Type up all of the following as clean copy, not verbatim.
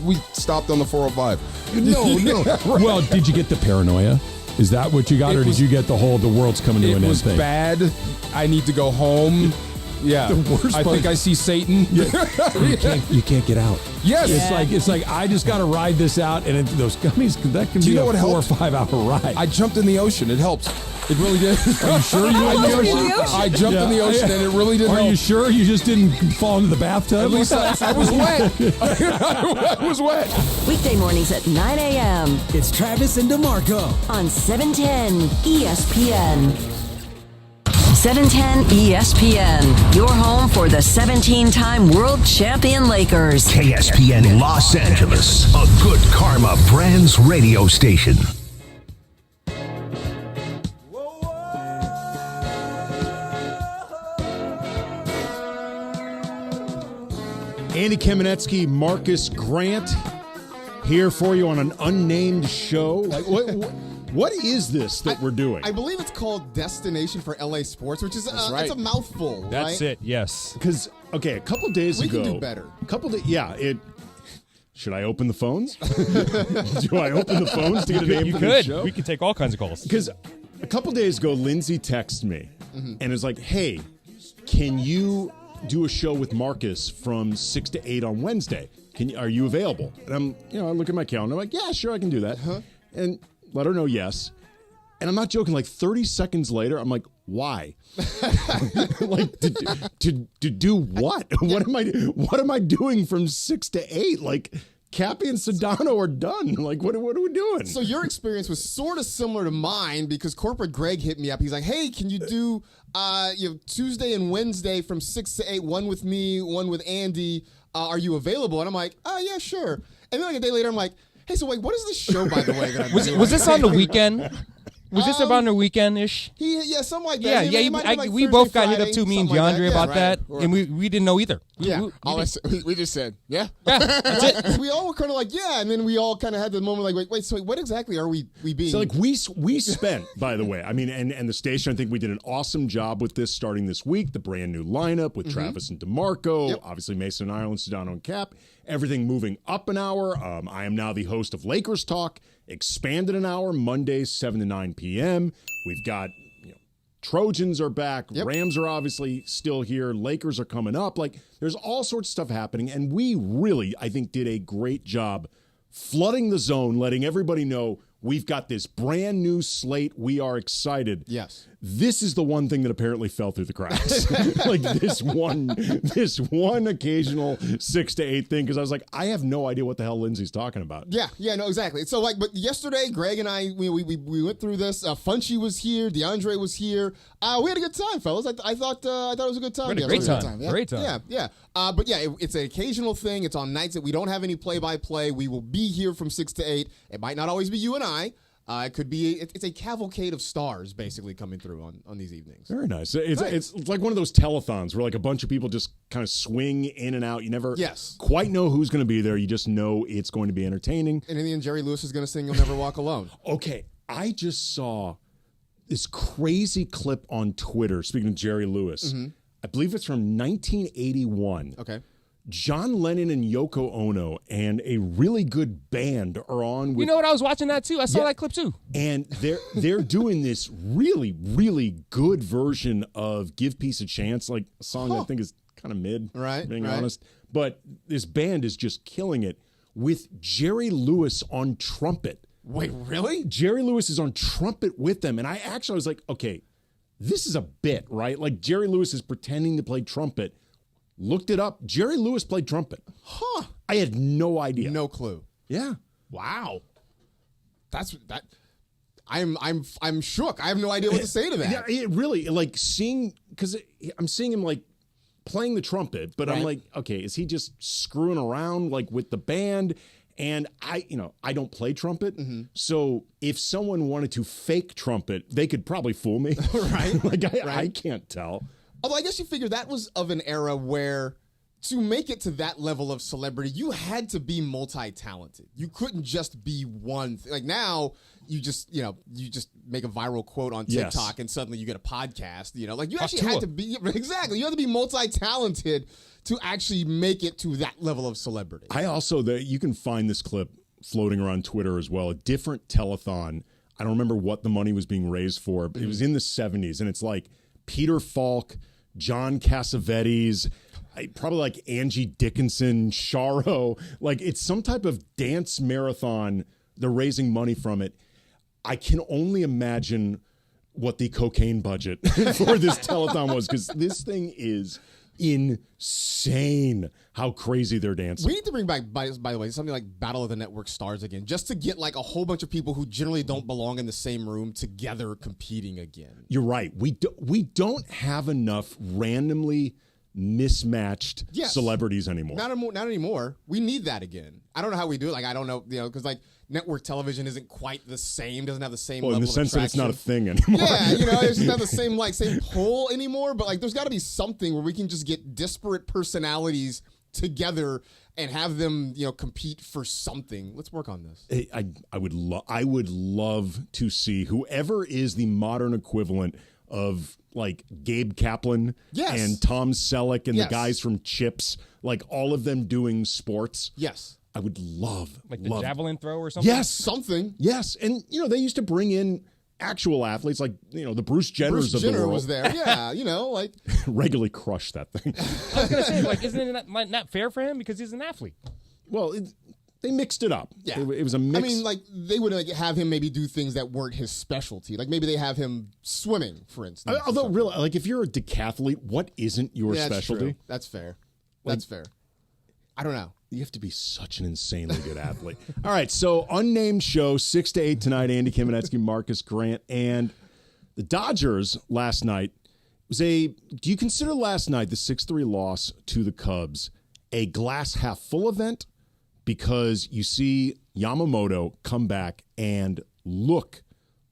We stopped on the 405. No. Right. Well, did you get the paranoia? Is that what you got, did you get the world's coming to an end thing? It was bad. I need to go home. Yeah, the worst I part, think I see Satan. Yeah. You can't get out. Yes, it's like I just got to ride this out, and those gummies that can be a 4 or 5 hour ride. I jumped in the ocean. It helps. It really did. Are you sure you were in the ocean? I jumped in the ocean, and it really did. Are you sure you just didn't fall into the bathtub? At least I was wet. I was wet. Weekday mornings at 9 a.m. It's Travis and DeMarco on 710 ESPN. 710 ESPN, your home for the 17-time world champion Lakers. KSPN Los Angeles, a Good Karma Brands radio station. Andy Kamenetzky, Marcas Grant, here for you on an unnamed show. Like what is this that we're doing? I believe it's called Destination for LA Sports, which is right. It's a mouthful. That's right? it. Yes. Because a couple days ago, we can do better. Should I open the phones? Do I open the phones to get a name for the show? We can take all kinds of calls. Because a couple days ago, Lindsay texted me and was like, "Hey, can you do a show with Marcas from 6 to 8 on Wednesday? Are you available?" And I look at my calendar. I'm like, "Yeah, sure, I can do that." And let her know yes. And I'm not joking. Like 30 seconds later, I'm like, "Why? Like to do what? What am I doing from 6 to 8? Like Cappy and Sedano are done. Like what are we doing?" So your experience was sort of similar to mine because corporate Greg hit me up. He's like, "Hey, can you do Tuesday and Wednesday from 6 to 8? One with me, one with Andy. Are you available?" And I'm like, "Oh yeah, sure." And then like a day later, I'm like, "Hey, so wait, what is this show, by the way?" That I'm doing? Was this on the weekend? Was this about the weekend-ish? Yeah, something like that. We both got hit up too, me and DeAndre, about that, right. and we didn't know either. We just said, yeah. That's it. We all were kind of like, yeah, and then we all kind of had the moment like, wait, so what exactly are we being? So like we spent, by the way, I mean, and the station, I think we did an awesome job with this starting this week, the brand new lineup with Travis and DeMarco, obviously Mason and Ireland, Sedano and Cap, everything moving up an hour. I am now the host of Lakers Talk, expanded an hour, Mondays 7 to 9 p.m. We've got Trojans are back. Rams are obviously still here. Lakers are coming up. Like there's all sorts of stuff happening. And we really, I think, did a great job flooding the zone, letting everybody know we've got this brand new slate. We are excited. Yes. This is the one thing that apparently fell through the cracks. Like this one occasional 6 to 8 thing. Because I was like, I have no idea what the hell Lindsay's talking about. Yeah, no, exactly. So but yesterday, Greg and I, we went through this. Funchy was here. DeAndre was here. We had a good time, fellas. I thought it was a good time. We had a great time. Yeah. Great time. Yeah. But yeah, it's an occasional thing. It's on nights that we don't have any play-by-play. We will be here from 6 to 8. It might not always be you and I. It could be it's a cavalcade of stars basically coming through on these evenings. Very nice. It's like one of those telethons where like a bunch of people just kind of swing in and out. You never quite know who's going to be there. You just know it's going to be entertaining. And in the end, Jerry Lewis is going to sing "You'll Never Walk Alone." Okay, I just saw this crazy clip on Twitter. Speaking of Jerry Lewis, I believe it's from 1981. Okay. John Lennon and Yoko Ono and a really good band are on. With, you know what? I was watching that too. I saw that clip too. And they're doing this really, really good version of "Give Peace a Chance," like a song I think is kind of mid, being honest. But this band is just killing it with Jerry Lewis on trumpet. Wait, really? Jerry Lewis is on trumpet with them. And I was like, okay, this is a bit, right? Like Jerry Lewis is pretending to play trumpet. Looked it up. Jerry Lewis played trumpet. I had no idea. No clue. Yeah. Wow. That's that. I'm shook. I have no idea what to say to that. Yeah, it really like seeing because I'm seeing him like playing the trumpet, but I'm like, okay, is he just screwing around like with the band? And I don't play trumpet, so if someone wanted to fake trumpet, they could probably fool me, right? Like I can't tell. Although I guess you figure that was of an era where to make it to that level of celebrity, you had to be multi-talented. You couldn't just be one thing. Like now, you just make a viral quote on TikTok and suddenly you get a podcast. Like you actually had to be exactly. You had to be multi-talented to actually make it to that level of celebrity. I also you can find this clip floating around Twitter as well. A different telethon. I don't remember what the money was being raised for, but it was in the 70s, and it's like Peter Falk, John Cassavetes, probably like Angie Dickinson, Charo. Like it's some type of dance marathon. They're raising money from it. I can only imagine what the cocaine budget for this telethon was, because this thing is insane how crazy they're dancing. We need to bring back, by the way, something like Battle of the Network Stars again, just to get like a whole bunch of people who generally don't belong in the same room together competing again. You're right. We don't have enough randomly mismatched celebrities anymore. Not anymore. We need that again. I don't know how we do it. Like, I don't know, because like network television isn't quite the same, doesn't have the same level in the of sense attraction. that it's not a thing anymore. Yeah, it's not the same pull anymore, but like there's got to be something where we can just get disparate personalities together and have them, compete for something. Let's work on this. I would love to see whoever is the modern equivalent of like Gabe Kaplan and Tom Selleck and the guys from Chips, like all of them doing sports. Yes. I would love the javelin throw or something. Yes, something. Yes, and they used to bring in actual athletes like the Bruce Jenners of the world. Was there? Yeah, like regularly crush that thing. I was gonna say, like, isn't it not fair for him because he's an athlete? Well, they mixed it up. Yeah, it was a mix. I mean, like they would have him maybe do things that weren't his specialty. Like maybe they have him swimming, for instance. Although, really, like if you're a decathlete, what isn't your specialty? True. That's fair. That's fair. I don't know. You have to be such an insanely good athlete. All right, so unnamed show, 6 to 8 tonight. Andy Kamenetzky, Marcas Grant, and the Dodgers last night was do you consider last night, the 6-3 loss to the Cubs, a glass half full event? Because you see Yamamoto come back and look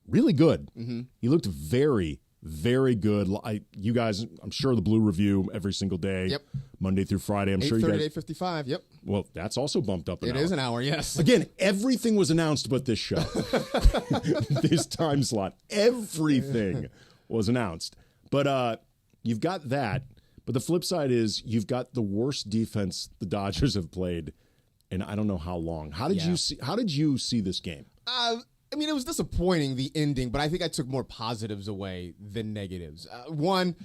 really good. Mm-hmm. He looked very, very good. You guys, I'm sure the Blue Review every single day. Yep. Monday through Friday. I'm sure you guys. 8:55. Yep. Well, that's also bumped up an hour. It is an hour, yes. Again, everything was announced but this show. This time slot. Everything was announced. But you've got that. But the flip side is you've got the worst defense the Dodgers have played in I don't know how long. How did you see this game? I mean, it was disappointing, the ending, but I think I took more positives away than negatives. One,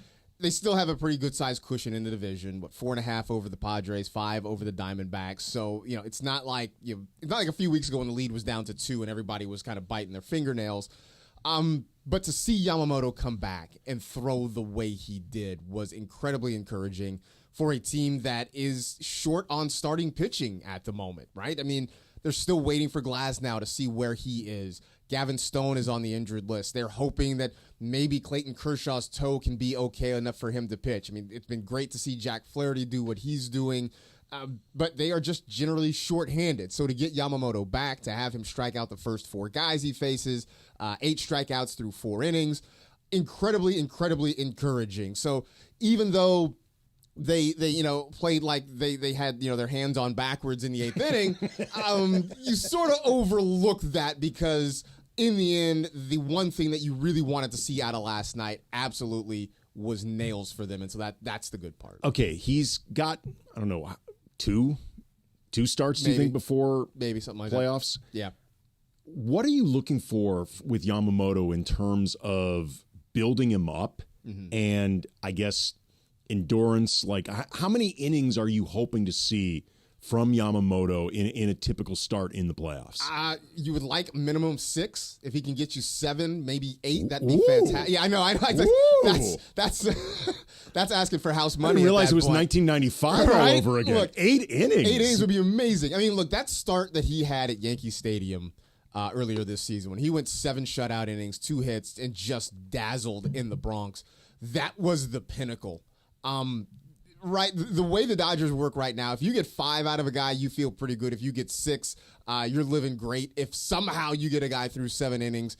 they still have a pretty good-sized cushion in the division. 4.5 over the Padres, 5 over the Diamondbacks. So, it's not like it's not like a few weeks ago when the lead was down to 2 and everybody was kind of biting their fingernails. But to see Yamamoto come back and throw the way he did was incredibly encouraging for a team that is short on starting pitching at the moment, right? I mean, they're still waiting for Glasnow to see where he is. Gavin Stone is on the injured list. They're hoping that maybe Clayton Kershaw's toe can be okay enough for him to pitch. I mean, it's been great to see Jack Flaherty do what he's doing, but they are just generally shorthanded. So to get Yamamoto back, to have him strike out the first 4 guys he faces, 8 strikeouts through 4 innings, incredibly, incredibly encouraging. So even though they played like they had their hands on backwards in the 8th inning, you sort of overlook that because in the end, the one thing that you really wanted to see out of last night absolutely was nails for them, and so that's the good part. Okay, he's got I don't know 2 starts. Do you think before maybe something like playoffs? That. Yeah. What are you looking for with Yamamoto in terms of building him up and I guess endurance? Like how many innings are you hoping to see from Yamamoto in a typical start in the playoffs? You would like minimum 6. If he can get you 7, maybe 8, that'd be fantastic. Yeah, I know. That's asking for house money. I didn't realize it was 1995 all over again. Look, 8 innings. 8 innings would be amazing. I mean, look, that start that he had at Yankee Stadium earlier this season when he went 7 shutout innings, 2 hits, and just dazzled in the Bronx, that was the pinnacle. Right, the way the Dodgers work right now, if you get 5 out of a guy, you feel pretty good. If you get 6, you're living great. If somehow you get a guy through 7 innings,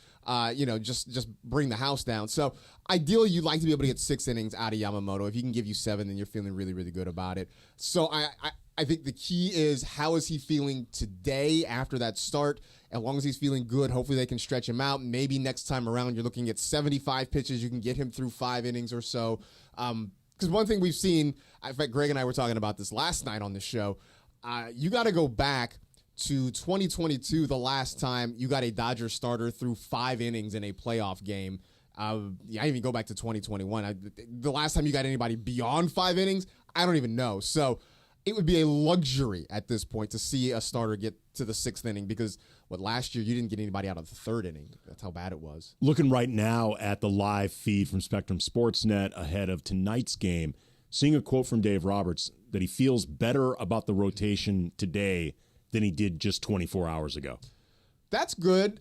just bring the house down. So ideally, you'd like to be able to get 6 innings out of Yamamoto. If he can give you 7, then you're feeling really, really good about it. So I think the key is, how is he feeling today after that start? As long as he's feeling good, hopefully they can stretch him out. Maybe next time around you're looking at 75 pitches. You can get him through 5 innings or so. Because one thing we've seen, in fact, Greg and I were talking about this last night on the show, you got to go back to 2022, the last time you got a Dodger starter through 5 innings in a playoff game. I even go back to 2021. The last time you got anybody beyond 5 innings, I don't even know. So it would be a luxury at this point to see a starter get to the 6th inning, because last year you didn't get anybody out of the 3rd inning. That's how bad it was. Looking right now at the live feed from Spectrum Sportsnet ahead of tonight's game, seeing a quote from Dave Roberts that he feels better about the rotation today than he did just 24 hours ago. That's good.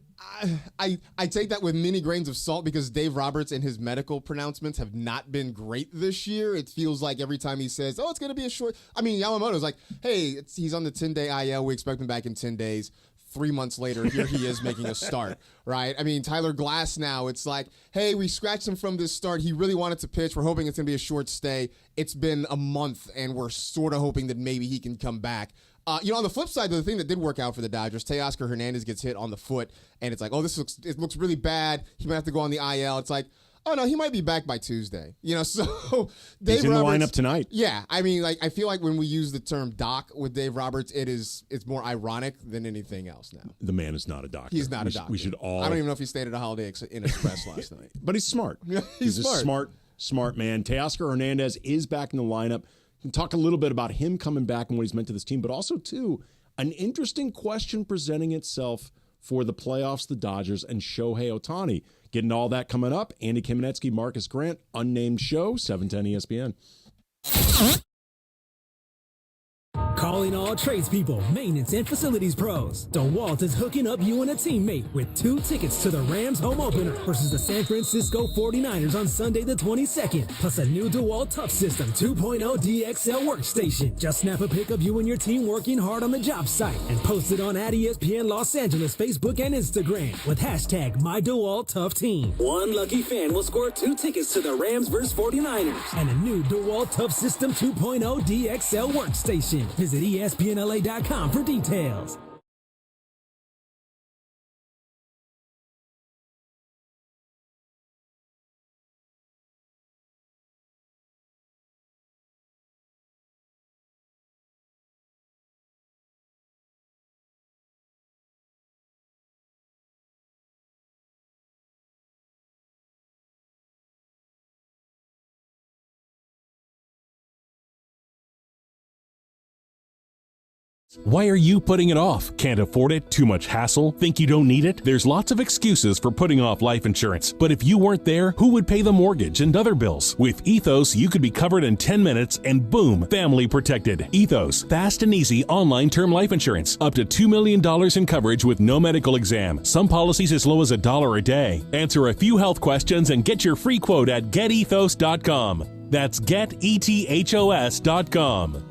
I take that with many grains of salt, because Dave Roberts and his medical pronouncements have not been great this year. It feels like every time he says, it's going to be a short. I mean, Yamamoto's like, hey, he's on the 10-day IL. We expect him back in 10 days. 3 months later, here he is making a start, right? I mean, Tyler Glass now, it's like, hey, we scratched him from this start. He really wanted to pitch. We're hoping it's going to be a short stay. It's been a month, and we're sort of hoping that maybe he can come back. On the flip side, the thing that did work out for the Dodgers, Teoscar Hernandez gets hit on the foot, and it's like, it looks really bad. He might have to go on the IL. It's like, oh no, he might be back by Tuesday. So Dave He's in Roberts, the lineup tonight. Yeah, I mean, I feel like when we use the term doc with Dave Roberts, it's more ironic than anything else now. The man is not a doctor. He's not a doctor. We should all. I don't even know if he stayed at a Holiday Inn Express last night. But he's smart. He's a smart man. Teoscar Hernandez is back in the lineup. We can talk a little bit about him coming back and what he's meant to this team, but also too, an interesting question presenting itself for the playoffs, the Dodgers, and Shohei Otani. Getting all that coming up. Andy Kamenetzky, Marcas Grant, unnamed show, 710 ESPN. Calling all tradespeople, maintenance, and facilities pros. DeWalt is hooking up you and a teammate with 2 tickets to the Rams home opener versus the San Francisco 49ers on Sunday the 22nd, plus a new DeWalt Tough System 2.0 DXL workstation. Just snap a pic of you and your team working hard on the job site and post it on @ESPN Los Angeles Facebook and Instagram with hashtag #MyDeWaltToughTeam. One lucky fan will score 2 tickets to the Rams versus 49ers and a new DeWalt Tough System 2.0 DXL workstation. Visit ESPNLA.com for details. Why are you putting it off? Can't afford it? Too much hassle? Think you don't need it? There's lots of excuses for putting off life insurance. But if you weren't there, who would pay the mortgage and other bills? With Ethos, you could be covered in 10 minutes and boom, family protected. Ethos, fast and easy online term life insurance. Up to $2 million in coverage with no medical exam. Some policies as low as $1 a day. Answer a few health questions and get your free quote at getethos.com. That's getethos.com.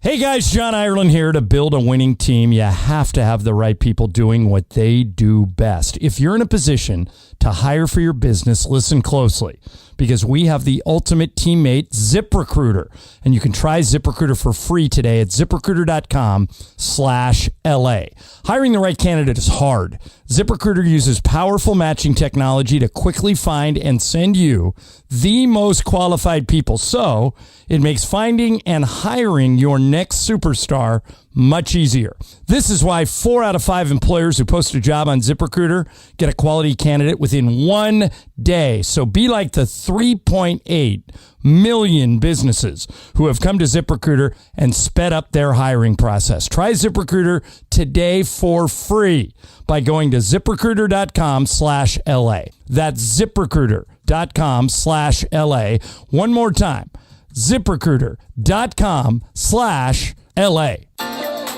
Hey guys, John Ireland here. To build a winning team, you have to have the right people doing what they do best. If you're in a position to hire for your business, listen closely, because we have the ultimate teammate, ZipRecruiter. And you can try ZipRecruiter for free today at ZipRecruiter.com/LA. Hiring the right candidate is hard. ZipRecruiter uses powerful matching technology to quickly find and send you the most qualified people. So it makes finding and hiring your next superstar much easier. This is why 4 out of 5 employers who post a job on ZipRecruiter get a quality candidate within 1 day. So be like the 3.8 million businesses who have come to ZipRecruiter and sped up their hiring process. Try ZipRecruiter today for free by going to ZipRecruiter.com/LA. That's ZipRecruiter.com/LA. One more time, ZipRecruiter.com/LA.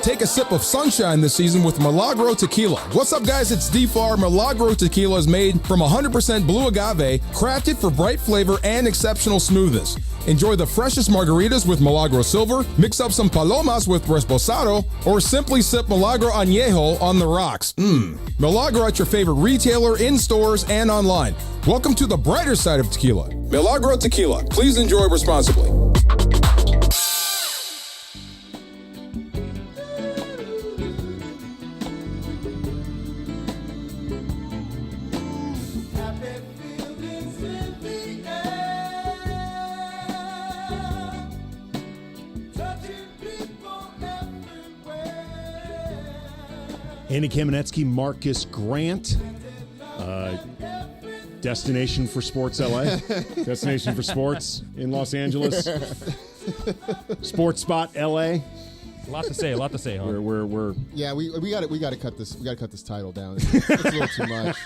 Take a sip of sunshine this season with Milagro Tequila. What's up, guys? It's D-Far. Milagro Tequila is made from 100% blue agave, crafted for bright flavor and exceptional smoothness. Enjoy the freshest margaritas with Milagro Silver, mix up some palomas with Reposado, or simply sip Milagro Añejo on the rocks. Milagro at your favorite retailer, in stores, and online. Welcome to the brighter side of tequila. Milagro Tequila. Please enjoy responsibly. Andy Kamenetzky, Marcus Grant, destination for sports LA, destination for sports in Los Angeles, sports spot LA. A lot to say, huh? We're Yeah, we got to cut this. We got to cut this title down. It's a little too much.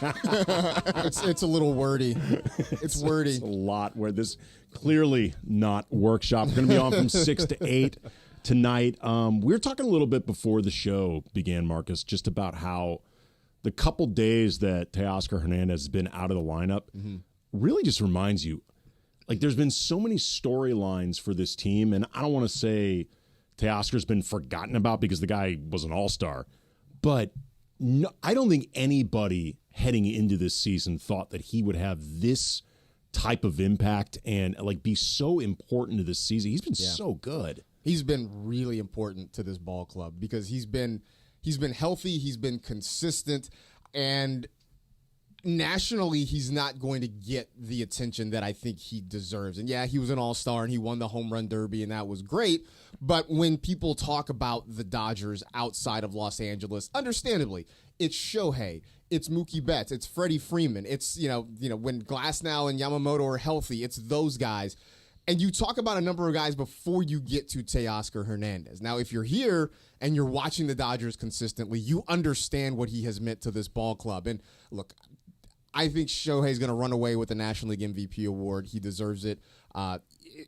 It's a little wordy. It's wordy. It's a lot. Where this clearly not workshop. We're going to be on from 6 to 8 tonight. We were talking a little bit before the show began, Marcus, just about how the couple days that Teoscar Hernandez has been out of the lineup really just reminds you, like, there's been so many storylines for this team, and I don't want to say Teoscar's been forgotten about because the guy was an all-star, but no, I don't think anybody heading into this season thought that he would have this type of impact and like be so important to this season. He's been so good. He's been really important to this ball club because he's been healthy, he's been consistent, and nationally he's not going to get the attention that I think he deserves. And yeah, he was an all-star and he won the home run derby and that was great, but when people talk about the Dodgers outside of Los Angeles, understandably, it's Shohei, it's Mookie Betts, it's Freddie Freeman, it's you know when Glasnow and Yamamoto are healthy, it's those guys. And you talk about a number of guys before you get to Teoscar Hernandez. Now, if you're here and you're watching the Dodgers consistently, you understand what he has meant to this ball club. And look, I think Shohei's going to run away with the National League MVP award. He deserves it,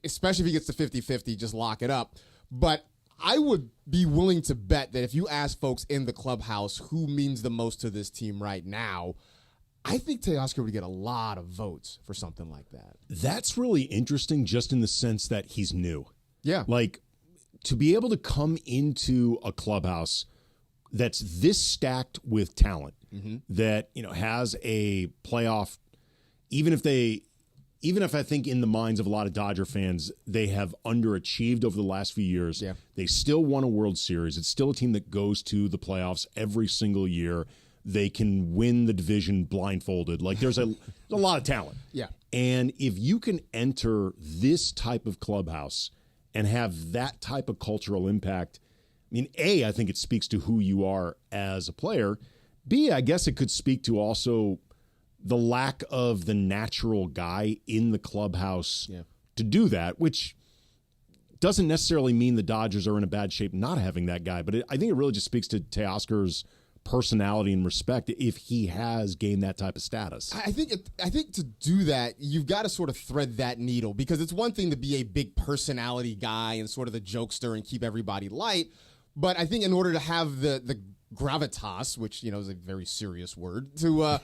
especially if he gets to 50-50, just lock it up. But I would be willing to bet that if you ask folks in the clubhouse who means the most to this team right now, I think Teoscar would get a lot of votes for something like that. That's really interesting just in the sense that he's new. Yeah. Like, to be able to come into a clubhouse that's this stacked with talent, that, has a playoff, even if I think in the minds of a lot of Dodger fans, they have underachieved over the last few years. Yeah. They still won a World Series. It's still a team that goes to the playoffs every single year. They can win the division blindfolded. Like, there's a lot of talent. Yeah. And if you can enter this type of clubhouse and have that type of cultural impact, I mean, A, I think it speaks to who you are as a player. B, I guess it could speak to also the lack of the natural guy in the clubhouse to do that, which doesn't necessarily mean the Dodgers are in a bad shape not having that guy. But I think it really just speaks to Teoscar's personality and respect if he has gained that type of status. I think to do that, you've got to sort of thread that needle, because it's one thing to be a big personality guy and sort of the jokester and keep everybody light. But I think in order to have the gravitas, which is a very serious word, to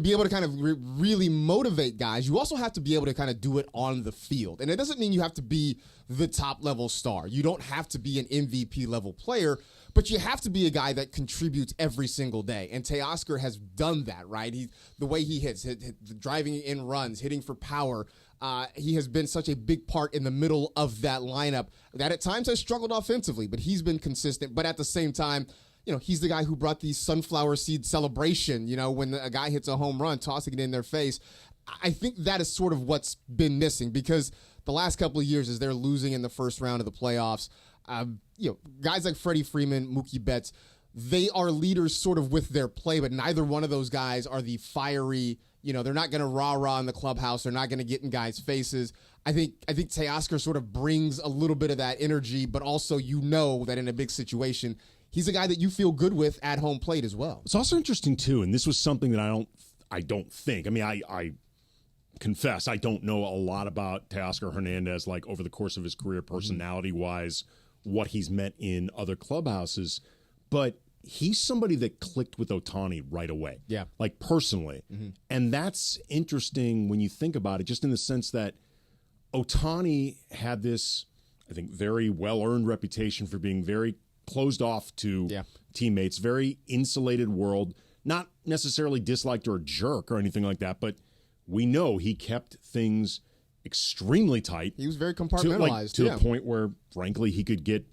be able to kind of really motivate guys, you also have to be able to kind of do it on the field. And it doesn't mean you have to be the top level star. You don't have to be an MVP level player, but you have to be a guy that contributes every single day. And Teoscar has done that, right? The way he hits, driving in runs, hitting for power. He has been such a big part in the middle of that lineup that at times has struggled offensively, but he's been consistent. But at the same time, he's the guy who brought the sunflower seed celebration, when a guy hits a home run, tossing it in their face. I think that is sort of what's been missing, because the last couple of years, as they're losing in the first round of the playoffs, guys like Freddie Freeman, Mookie Betts, they are leaders sort of with their play, but neither one of those guys are the fiery, they're not going to rah-rah in the clubhouse. They're not going to get in guys' faces. I think Teoscar sort of brings a little bit of that energy, but also that in a big situation, he's a guy that you feel good with at home plate as well. It's also interesting, too, and this was something that I don't think. I mean, I confess I don't know a lot about Teoscar Hernandez, like over the course of his career, personality-wise, what he's meant in other clubhouses, but he's somebody that clicked with Otani right away. Yeah. Like personally. And that's interesting when you think about it, just in the sense that Otani had this, I think, very well-earned reputation for being very closed off to teammates, very insulated world, not necessarily disliked or a jerk or anything like that, but we know he kept things extremely tight. He was very compartmentalized. To the point where, frankly, he could get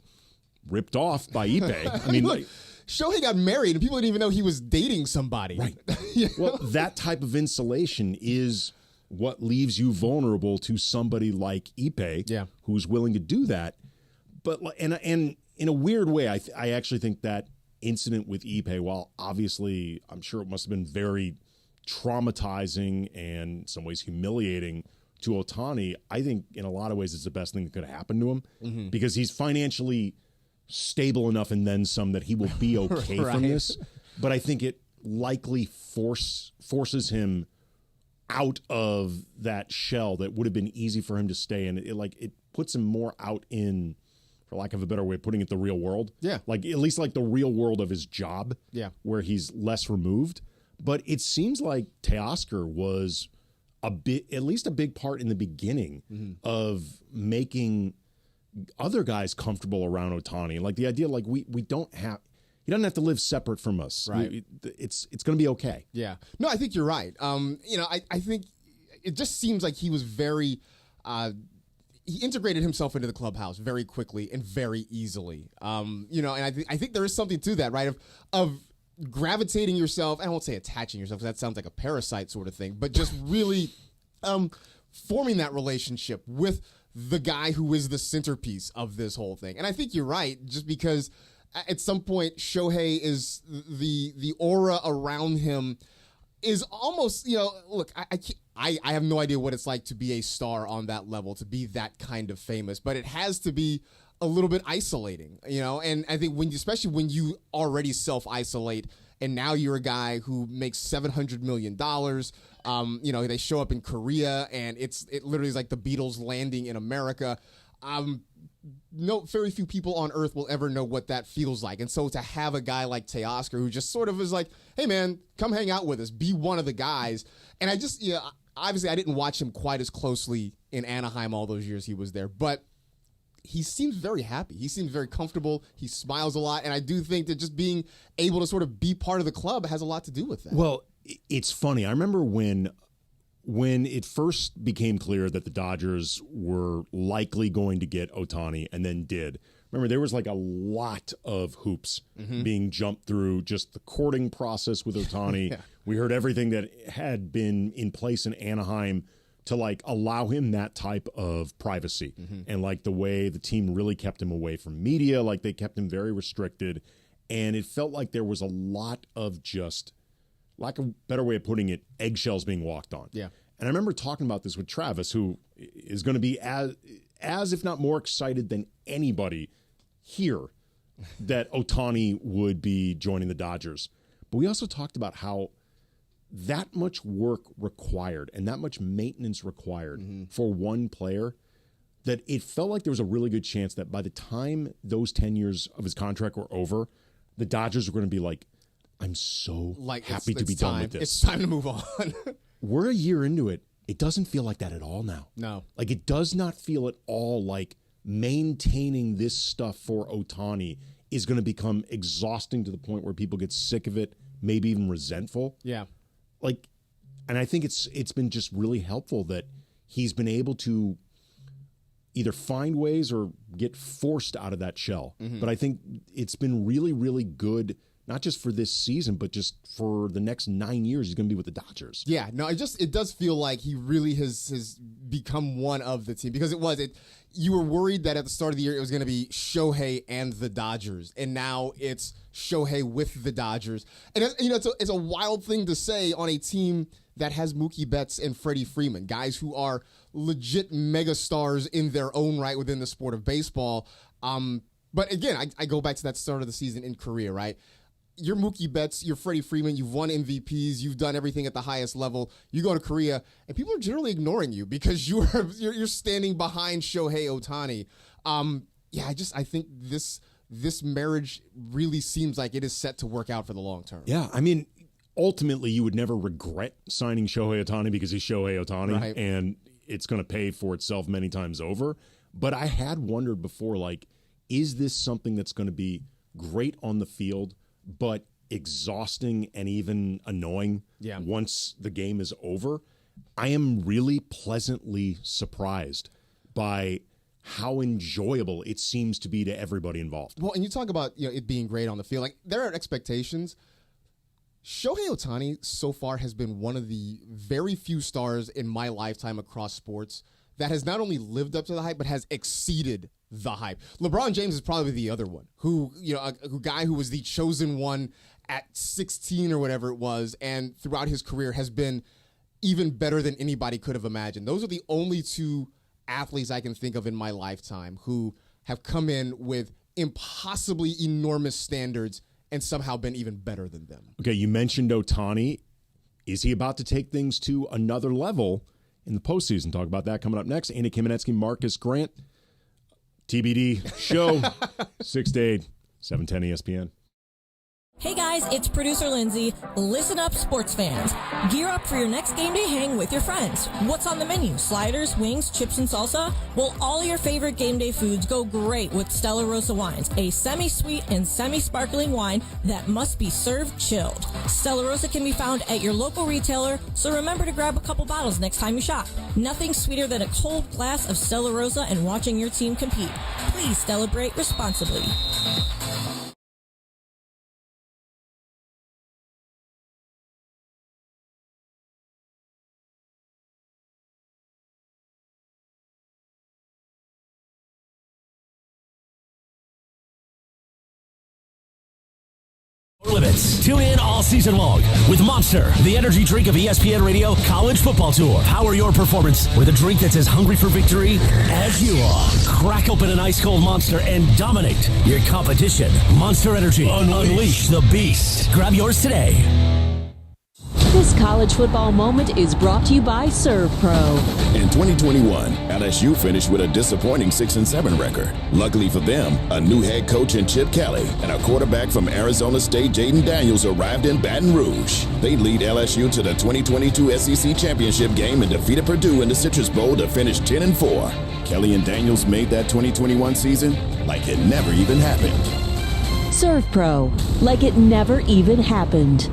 ripped off by Ippei. I mean, look, Shohei got married and people didn't even know he was dating somebody. Right. Well, that type of insulation is what leaves you vulnerable to somebody like Ippei, who's willing to do that. But and in a weird way, I actually think that incident with Ippei, while obviously I'm sure it must have been very traumatizing and in some ways humiliating to Otani, I think in a lot of ways it's the best thing that could have happened to him because he's financially stable enough and then some that he will be okay from this. But I think it likely forces him out of that shell that would have been easy for him to stay in. It puts him more out in, for lack of a better way of putting it, the real world. Yeah. Like at least like the real world of his job. Yeah. Where he's less removed. But it seems like Teoscar was at least a big part in the beginning of making other guys comfortable around Otani. Like the idea, like he doesn't have to live separate from us. Right. It's going to be okay. Yeah. No, I think you're right. I think it just seems like he was very, he integrated himself into the clubhouse very quickly and very easily. And I think there is something to that, right? Of gravitating yourself, I won't say attaching yourself, because that sounds like a parasite sort of thing, but just really forming that relationship with the guy who is the centerpiece of this whole thing. And I think you're right, just because at some point Shohei is the aura around him is almost, look, I have no idea what it's like to be a star on that level, to be that kind of famous, but it has to be a little bit isolating, and I think especially when you already self-isolate and now you're a guy who makes $700 million, they show up in Korea and it literally is like the Beatles landing in America. Very few people on earth will ever know what that feels like. And so to have a guy like Teoscar who just sort of is like, hey man, come hang out with us, be one of the guys. And I just, obviously I didn't watch him quite as closely in Anaheim all those years he was there, but he seems very happy. He seems very comfortable. He smiles a lot. And I do think that just being able to sort of be part of the club has a lot to do with that. Well, it's funny. I remember when it first became clear that the Dodgers were likely going to get Otani and then did. Remember, there was like a lot of hoops being jumped through just the courting process with Otani. Yeah. We heard everything that had been in place in Anaheim to like allow him that type of privacy and like the way the team really kept him away from media, like they kept him very restricted. And it felt like there was a lot of just, like a better way of putting it, eggshells being walked on. Yeah. And I remember talking about this with Travis, who is going to be as if not more excited than anybody here that Otani would be joining the Dodgers. But we also talked about how that much work required and that much maintenance required for one player, that it felt like there was a really good chance that by the time those 10 years of his contract were over, the Dodgers were going to be like, I'm so happy to be done with this. It's time to move on. We're a year into it. It doesn't feel like that at all now. No. Like it does not feel at all like maintaining this stuff for Otani is going to become exhausting to the point where people get sick of it, maybe even resentful. Yeah. And I think it's been just really helpful that he's been able to either find ways or get forced out of that shell. But I think it's been really, really good, not just for this season, but just for the next 9 years he's going to be with the Dodgers. Yeah, no, it does feel like he really has become one of the team, because you were worried that at the start of the year it was going to be Shohei and the Dodgers, and now it's Shohei with the Dodgers. And it's a wild thing to say on a team that has Mookie Betts and Freddie Freeman, guys who are legit megastars in their own right within the sport of baseball. But again, I go back to that start of the season in Korea, right? You're Mookie Betts, you're Freddie Freeman, you've won MVPs, you've done everything at the highest level. You go to Korea, and people are generally ignoring you because you're standing behind Shohei Otani. I think this marriage really seems like it is set to work out for the long term. Yeah, I mean, ultimately, you would never regret signing Shohei Otani because he's Shohei Otani, Right. and it's going to pay for itself many times over. But I had wondered before, like, is this something that's going to be great on the field, but exhausting and even annoying once the game is over? I am really pleasantly surprised by how enjoyable it seems to be to everybody involved. Well, and you talk about it being great on the field. Like, there are expectations. Shohei Otani so far has been one of the very few stars in my lifetime across sports that has not only lived up to the hype, but has exceeded the hype. LeBron James is probably the other one who, a guy who was the chosen one at 16 or whatever it was, and throughout his career has been even better than anybody could have imagined. Those are the only two athletes I can think of in my lifetime who have come in with impossibly enormous standards and somehow been even better than them. Okay, you mentioned Otani. Is he about to take things to another level in the postseason? Talk about that coming up next. Andy Kamenetzky, Marcas Grant, TBD show, 6 to 8, 710 ESPN. Hey guys, it's producer Lindsay. Listen up, sports fans. Gear up for your next game day hang with your friends. What's on the menu? Sliders, wings, chips, and salsa? Well, all your favorite game day foods go great with Stella Rosa wines, a semi-sweet and semi-sparkling wine that must be served chilled. Stella Rosa can be found at your local retailer, so remember to grab a couple bottles next time you shop. Nothing sweeter than a cold glass of Stella Rosa and watching your team compete. Please celebrate responsibly. Limits. Tune in all season long with Monster, the energy drink of ESPN Radio College Football Tour. Power your performance with a drink that's as hungry for victory as you are. Crack open an ice-cold Monster and dominate your competition. Monster Energy. Unleash the beast. Grab yours today. This college football moment is brought to you by ServPro. In 2021, LSU finished with a disappointing 6-7 record. Luckily for them, a new head coach in Chip Kelly and a quarterback from Arizona State, Jaden Daniels, arrived in Baton Rouge. They lead LSU to the 2022 SEC Championship game and defeated Purdue in the Citrus Bowl to finish 10-4. Kelly and Daniels made that 2021 season like it never even happened. ServPro, like it never even happened.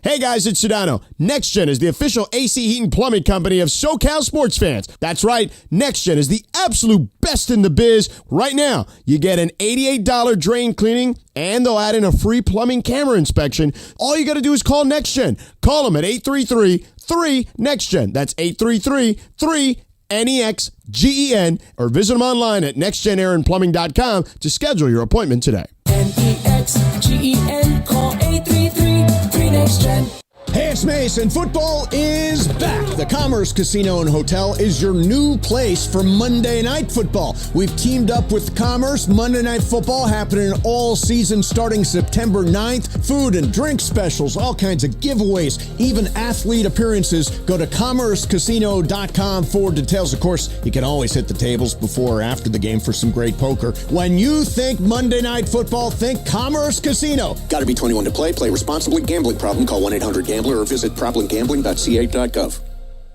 Hey guys, it's Sedano. NextGen is the official AC Heat and Plumbing company of SoCal sports fans. That's right, NextGen is the absolute best in the biz. Right now, you get an $88 drain cleaning, and they'll add in a free plumbing camera inspection. All you got to do is call NextGen. Call them at 833-3-NEXTGEN. That's 833-3-NEXGEN, or visit them online at nextgenairandplumbing.com to schedule your appointment today. NEXGEN, call 833-3-NEXTGEN. Hey, it's Mason. Football is back. The Commerce Casino and Hotel is your new place for Monday Night Football. We've teamed up with Commerce. Monday Night Football happening all season starting September 9th. Food and drink specials, all kinds of giveaways, even athlete appearances. Go to commercecasino.com for details. Of course, you can always hit the tables before or after the game for some great poker. When you think Monday Night Football, think Commerce Casino. Got to be 21 to play. Play responsibly. Gambling problem? Call 1-800-GAMBLER or visit problemgambling.ca.gov.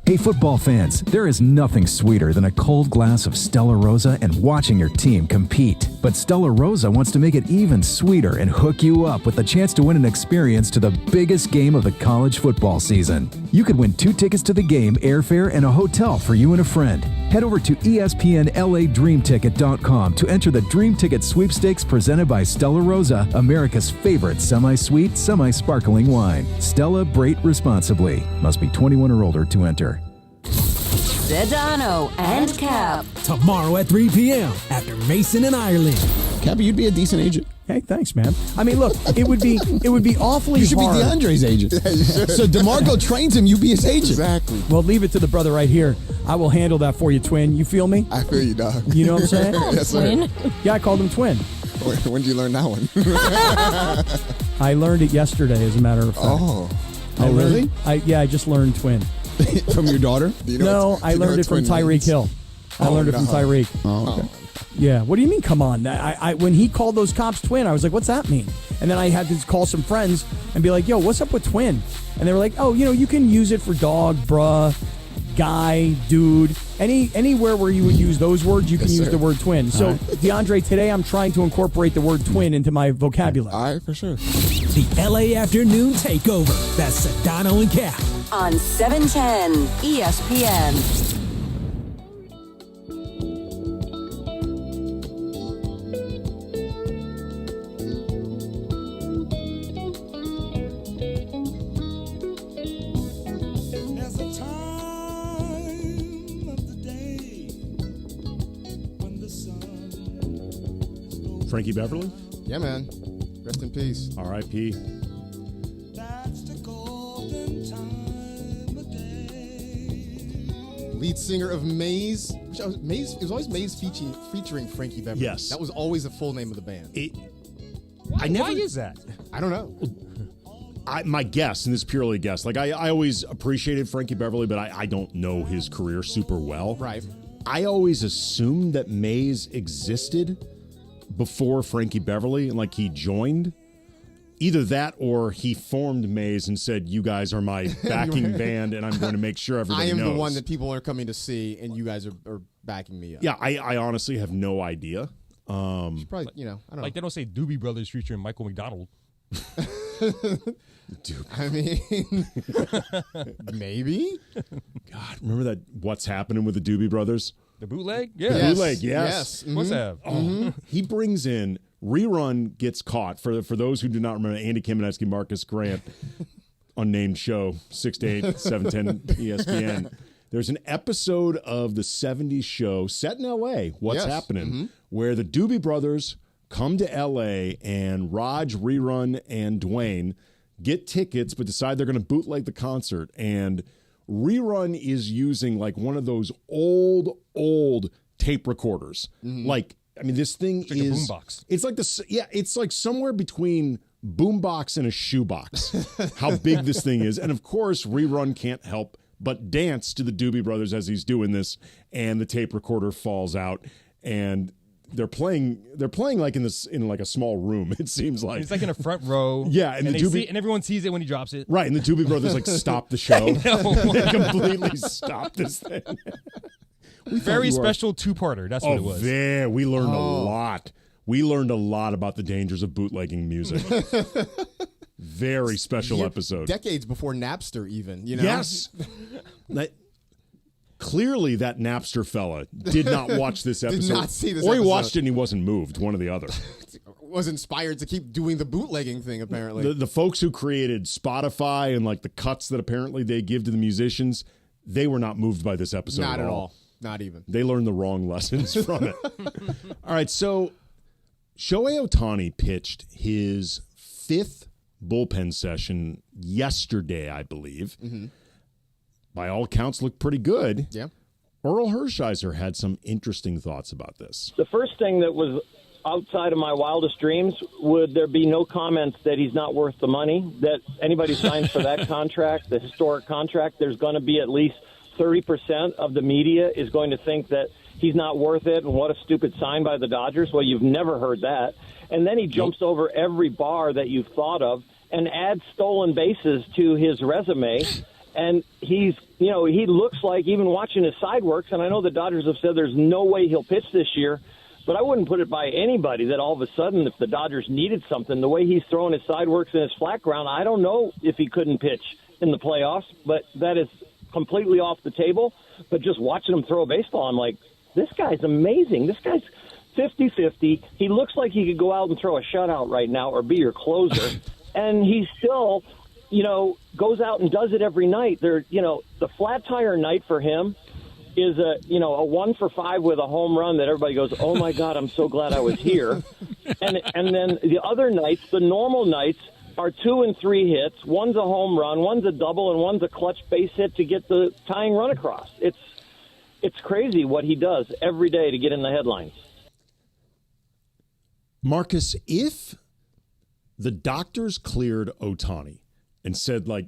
Hey, football fans, there is nothing sweeter than a cold glass of Stella Rosa and watching your team compete. But Stella Rosa wants to make it even sweeter and hook you up with the chance to win an experience to the biggest game of the college football season. You could win 2 tickets to the game, airfare, and a hotel for you and a friend. Head over to ESPNLADreamTicket.com to enter the Dream Ticket Sweepstakes presented by Stella Rosa, America's favorite semi-sweet, semi-sparkling wine. Celebrate responsibly. Must be 21 or older to enter. Sedano and Cap. Tomorrow at 3 p.m. after Mason and Ireland. Cap, you'd be a decent agent. Hey, thanks, man. I mean, look, it would be awfully hard. You should be DeAndre's agent. So DeMarco trains him, you be his agent. Exactly. Well, leave it to the brother right here. I will handle that for you, twin. You feel me? I feel you, dog. You know what I'm saying? Yes, sir. Twin? Yeah, I called him twin. When did you learn that one? I learned it yesterday, as a matter of fact. Oh. Really? I just learned twin. From your daughter? No, I learned it from Tyreek Hill. I learned it from Tyreek. Oh, okay. Yeah. What do you mean, come on? I when he called those cops twin, I was like, what's that mean? And then I had to call some friends and be like, yo, what's up with twin? And they were like, oh, you can use it for dog, bruh, guy, dude. Anywhere where you would use those words, you can use the word twin. So, DeAndre, today I'm trying to incorporate the word twin into my vocabulary. All right, for sure. The LA Afternoon Takeover. That's Sedano and Cap. On 710 ESPN. Frankie Beverly? Yeah, man. Rest in peace. R.I.P. Lead singer of Maze. It was always Maze featuring Frankie Beverly. Yes. That was always the full name of the band. Why is that? I don't know. My guess, and this is purely a guess, like I always appreciated Frankie Beverly, but I don't know his career super well. Right. I always assumed that Maze existed before Frankie Beverly, and like he joined. Either that or he formed Maze and said, you guys are my backing band and I'm going to make sure everybody knows. I am the one that people are coming to see and you guys are backing me up. Yeah, I honestly have no idea. Probably, I don't know. Like they don't say Doobie Brothers featuring Michael McDonald. Dude. I mean, maybe. God, remember that What's Happening with the Doobie Brothers? The bootleg? Yeah. The bootleg, yes. What's that? He brings in, Rerun gets caught. For those who do not remember, Andy Kamenetzky, Marcus Grant, unnamed show, 6 to 8, 710 ESPN. There's an episode of the 70s show set in L.A., What's Happening, where the Doobie Brothers come to L.A. and Raj, Rerun, and Dwayne get tickets but decide they're going to bootleg the concert. And Rerun is using like one of those old tape recorders. Like, I mean, this thing it's like a boombox. It's like it's like somewhere between boombox and a shoebox. How big this thing is. And of course, Rerun can't help but dance to the Doobie Brothers as he's doing this, and the tape recorder falls out, and they're playing like in like a small room, it seems like. It's like in a front row. Yeah, and and everyone sees it when he drops it. Right, and the Doobie Brothers like stop the show. They completely stop this thing. Very special two-parter. That's what it was. There, we learned a lot. We learned a lot about the dangers of bootlegging music. Very special episode. Decades before Napster, even. You know? Yes. Clearly, that Napster fella did not watch this episode. Did not see this or he episode. watched it and he wasn't moved, one or the other. Was inspired to keep doing the bootlegging thing, apparently. The folks who created Spotify and like the cuts that apparently they give to the musicians, they were not moved by this episode Not at at all. all. Not even. They learned the wrong lessons from it. All right, so Shohei Otani pitched his 5th bullpen session yesterday, I believe. By all accounts, looked pretty good. Yeah. Earl Hershiser had some interesting thoughts about this. The first thing that was outside of my wildest dreams, would there be no comments that he's not worth the money, that anybody signs for that contract, the historic contract, there's going to be at least 30% of the media is going to think that he's not worth it and what a stupid sign by the Dodgers. Well, you've never heard that. And then he jumps over every bar that you've thought of and adds stolen bases to his resume. And he looks like, even watching his side works, and I know the Dodgers have said there's no way he'll pitch this year, but I wouldn't put it by anybody that all of a sudden, if the Dodgers needed something, the way he's throwing his side works and his flat ground, I don't know if he couldn't pitch in the playoffs, but that is completely off the table. But just watching him throw a baseball, I'm like, this guy's amazing. This guy's 50-50. He looks like he could go out and throw a shutout right now or be your closer. And he still, goes out and does it every night. The flat tire night for him is a 1 for 5 with a home run that everybody goes, oh my God, I'm so glad I was here. And then the other nights, the normal nights, are 2 and 3 hits. One's a home run, one's a double, and one's a clutch base hit to get the tying run across. It's crazy what he does every day to get in the headlines. Marcus, if the doctors cleared Otani and said, like,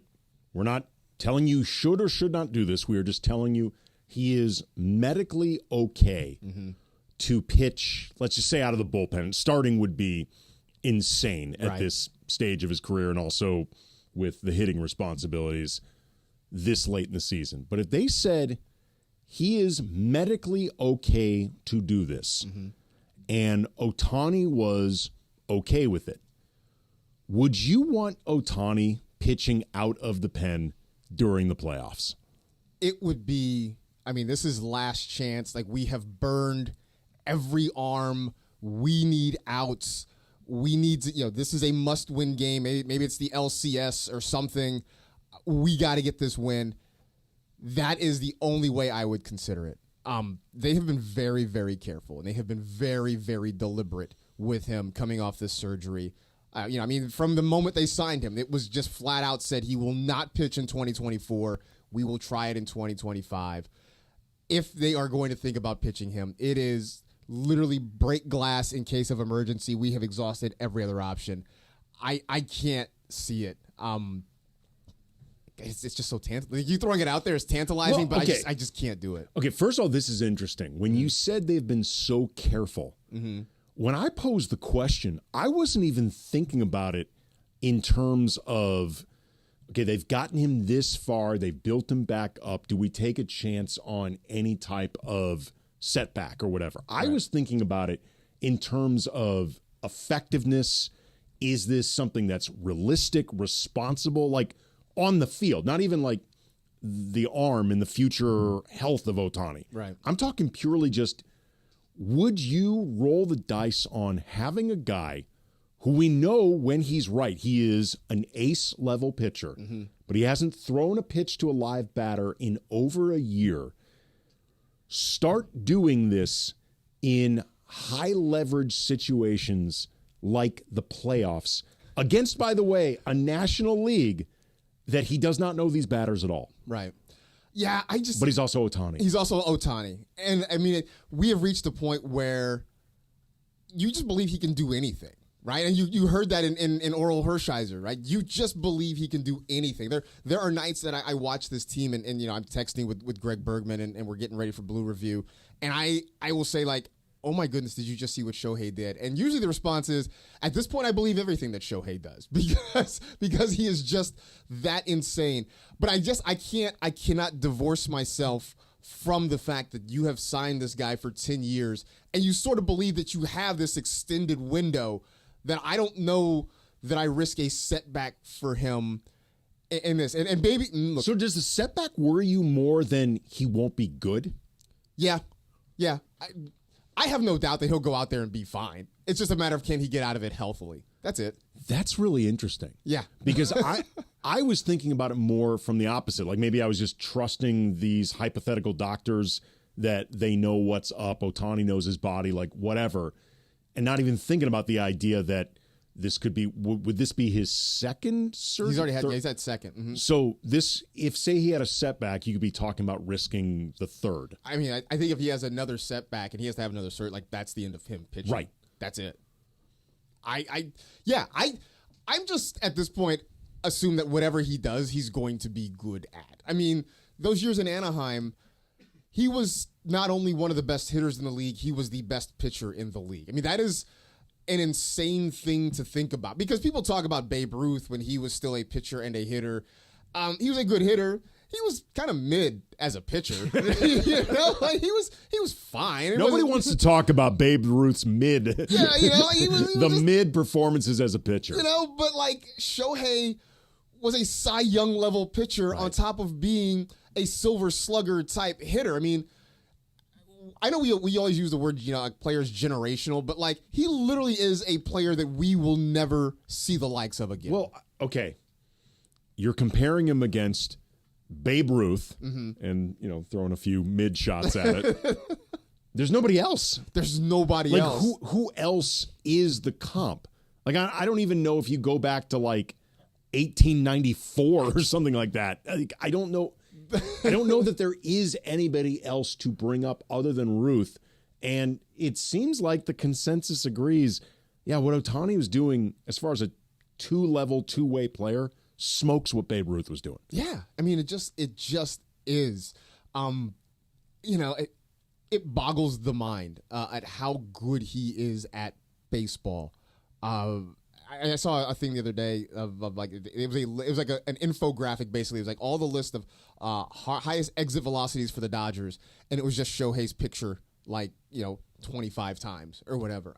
we're not telling you should or should not do this, we are just telling you he is medically okay to pitch, let's just say out of the bullpen. Starting would be insane at this stage of his career and also with the hitting responsibilities this late in the season. But if they said he is medically okay to do this and Otani was okay with it, would you want Otani pitching out of the pen during the playoffs? It would be, I mean, this is last chance. Like, we have burned every arm. We need outs. We need to, this is a must-win game. Maybe it's the LCS or something. We got to get this win. That is the only way I would consider it. They have been very, very careful, and they have been very, very deliberate with him coming off this surgery. From the moment they signed him, it was just flat out said he will not pitch in 2024. We will try it in 2025. If they are going to think about pitching him, it is literally break glass in case of emergency. We have exhausted every other option. I can't see it. It's just so tantalizing. You throwing it out there is tantalizing, but I just can't do it. Okay, first of all, this is interesting. When you said they've been so careful, when I posed the question, I wasn't even thinking about it in terms of, okay, they've gotten him this far, they've built him back up. Do we take a chance on any type of setback or whatever? I was thinking about it in terms of effectiveness. Is this something that's realistic, responsible, like on the field, not even like the arm and the future health of Otani. Right. I'm talking purely just, would you roll the dice on having a guy who we know when he's right, he is an ace-level pitcher, but he hasn't thrown a pitch to a live batter in over a year, start doing this in high-leverage situations like the playoffs against, by the way, a National League that he does not know these batters at all. Right. Yeah, But he's also Otani. He's also Otani. And, I mean, we have reached a point where you just believe he can do anything, right? And you heard that in Oral Hershiser, right? You just believe he can do anything. There are nights that I watch this team and I'm texting with Greg Bergman and we're getting ready for Blue Review. And I will say, like, oh my goodness, did you just see what Shohei did? And usually the response is, at this point, I believe everything that Shohei does because he is just that insane. But I cannot divorce myself from the fact that you have signed this guy for 10 years and you sort of believe that you have this extended window that I don't know that I risk a setback for him in this. And baby, look. So does the setback worry you more than he won't be good? Yeah. I have no doubt that he'll go out there and be fine. It's just a matter of can he get out of it healthily. That's it. That's really interesting. Yeah. Because I was thinking about it more from the opposite. Like maybe I was just trusting these hypothetical doctors that they know what's up. Otani knows his body, like whatever. And not even thinking about the idea that this could be, would this be his second surgery? He's already had, he's had second. Mm-hmm. So this, if say he had a setback, you could be talking about risking the third. I mean, I think if he has another setback and he has to have another surgery, like that's the end of him pitching. Right. That's it. I'm just at this point assume that whatever he does, he's going to be good at. I mean, those years in Anaheim, he was not only one of the best hitters in the league, he was the best pitcher in the league. I mean, that is an insane thing to think about because people talk about Babe Ruth when he was still a pitcher and a hitter. He was a good hitter. He was kind of mid as a pitcher. Like he was fine. Nobody wants to talk about Babe Ruth's mid. Yeah, he was the just, mid performances as a pitcher. But like Shohei was a Cy Young level pitcher on top of being a Silver Slugger type hitter. I mean, I know we always use the word, like players generational, but like he literally is a player that we will never see the likes of again. Well, okay. You're comparing him against Babe Ruth and, throwing a few mid shots at it. There's nobody else. There's nobody else. Who else is the comp? Like, I don't even know if you go back to like 1894 or something like that. I don't know. I don't know that there is anybody else to bring up other than Ruth. And it seems like the consensus agrees. Yeah, what Otani was doing as far as a two-way player smokes what Babe Ruth was doing. Yeah. I mean, it just is. it boggles the mind at how good he is at baseball. I saw a thing the other day of like it was like an infographic. Basically, it was like all the list of highest exit velocities for the Dodgers, and it was just Shohei's picture, like 25 times or whatever.